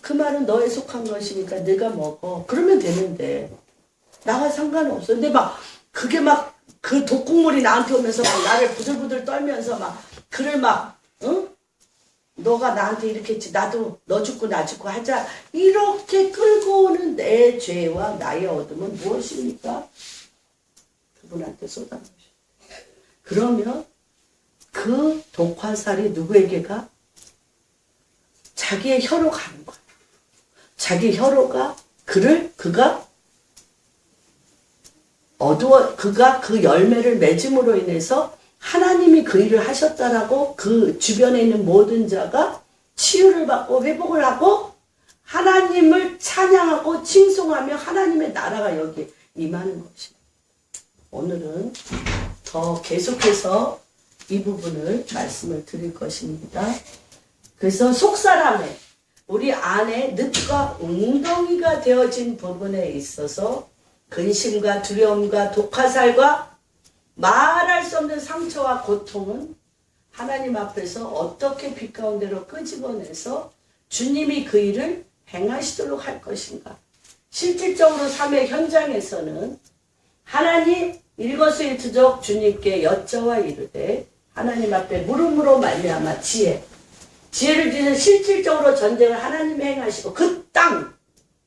그 말은 너에 속한 것이니까 네가 먹어. 그러면 되는데 나가 상관없어. 근데 막 그게 막 그 독국물이 나한테 오면서 막 나를 부들부들 떨면서 막 그를 막 응? 너가 나한테 이렇게 했지. 나도 너 죽고 나 죽고 하자. 이렇게 끌고 오는 내 죄와 나의 어둠은 무엇입니까? 그분한테 쏟아놓으셔. 그러면 그 독화살이 누구에게 가? 자기의 혀로 가는 거야. 자기 혀로가 그가 그가 그 열매를 맺음으로 인해서 하나님이 그 일을 하셨다라고 그 주변에 있는 모든 자가 치유를 받고 회복을 하고 하나님을 찬양하고 칭송하며 하나님의 나라가 여기 임하는 것입니다. 오늘은 더 계속해서 이 부분을 말씀을 드릴 것입니다. 그래서 속사람의 우리 안에 늪과 웅덩이가 되어진 부분에 있어서 근심과 두려움과 독화살과 말할 수 없는 상처와 고통은 하나님 앞에서 어떻게 빛 가운데로 끄집어내서 주님이 그 일을 행하시도록 할 것인가. 실질적으로 삶의 현장에서는 하나님 일거수일투족 주님께 여짜와 이르되 하나님 앞에 물음으로 말미암아 지혜를 주셔서 실질적으로 전쟁을 하나님이 행하시고 그 땅,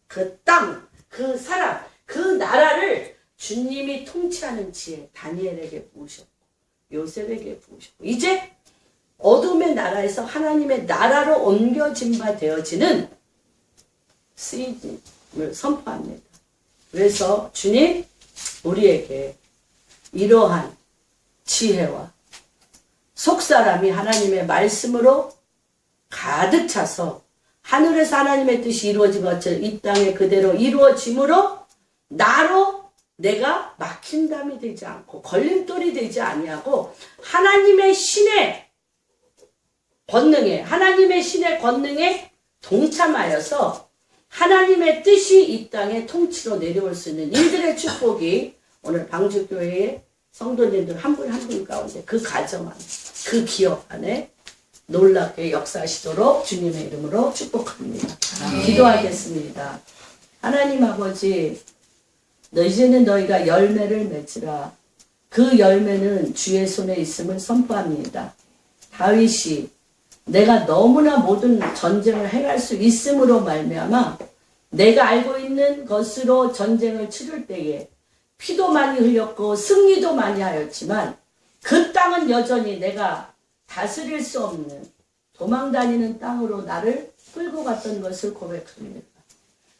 그 사람, 그 나라를 주님이 통치하는 지혜 다니엘에게 부으셨고 요셉에게 부으셨고 이제 어둠의 나라에서 하나님의 나라로 옮겨진 바 되어지는 쓰임을 선포합니다. 그래서 주님 우리에게 이러한 지혜와 속사람이 하나님의 말씀으로 가득 차서 하늘에서 하나님의 뜻이 이루어진 것처럼 이 땅에 그대로 이루어짐으로 나로 내가 막힌담이 되지 않고 걸림돌이 되지 아니하고 하나님의 신의 권능에 동참하여서 하나님의 뜻이 이 땅에 통치로 내려올 수 있는 일들의 축복이 오늘 방주교회의 성도님들 한 분 한 분 가운데 그 가정 안에 그 기업 안에 놀랍게 역사하시도록 주님의 이름으로 축복합니다. 기도하겠습니다. 하나님 아버지 이제는 너희가 열매를 맺으라. 그 열매는 주의 손에 있음을 선포합니다. 다윗이 내가 너무나 모든 전쟁을 행할 수 있음으로 말미암아 내가 알고 있는 것으로 전쟁을 치를 때에 피도 많이 흘렸고 승리도 많이 하였지만 그 땅은 여전히 내가 다스릴 수 없는 도망다니는 땅으로 나를 끌고 갔던 것을 고백합니다.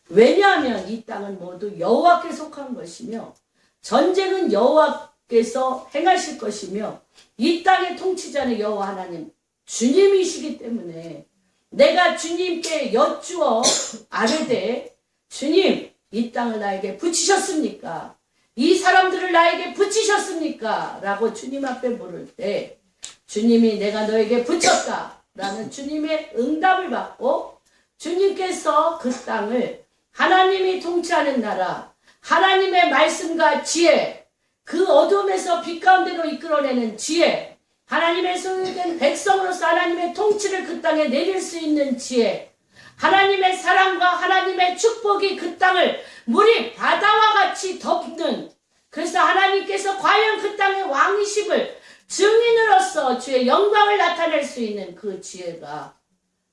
왜냐하면 이 땅은 모두 여호와께 속한 것이며 전쟁은 여호와께서 행하실 것이며 이 땅의 통치자는 여호와 하나님 주님이시기 때문에 내가 주님께 여쭈어 아뢰되 주님 이 땅을 나에게 붙이셨습니까? 이 사람들을 나에게 붙이셨습니까? 라고 주님 앞에 물을 때 주님이 내가 너에게 붙였다 라는 주님의 응답을 받고 주님께서 그 땅을 하나님이 통치하는 나라 하나님의 말씀과 지혜 그 어둠에서 빛 가운데로 이끌어내는 지혜 하나님의 소유된 백성으로서 하나님의 통치를 그 땅에 내릴 수 있는 지혜 하나님의 사랑과 하나님의 축복이 그 땅을 물이 바다와 같이 덮는 그래서 하나님께서 과연 그 땅의 왕이심을 증인으로서 주의 영광을 나타낼 수 있는 그 지혜가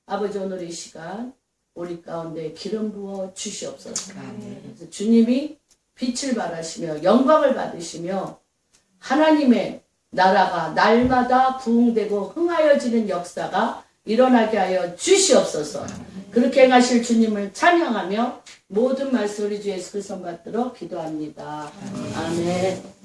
아버지 오늘 이 시간 우리 가운데 기름 부어 주시옵소서. 그래서 주님이 빛을 발하시며 영광을 받으시며 하나님의 나라가 날마다 부흥되고 흥하여지는 역사가 일어나게 하여 주시옵소서. 그렇게 행하실 주님을 찬양하며 모든 말씀 우리 주 예수 그리스도 받들어 기도합니다. 아멘.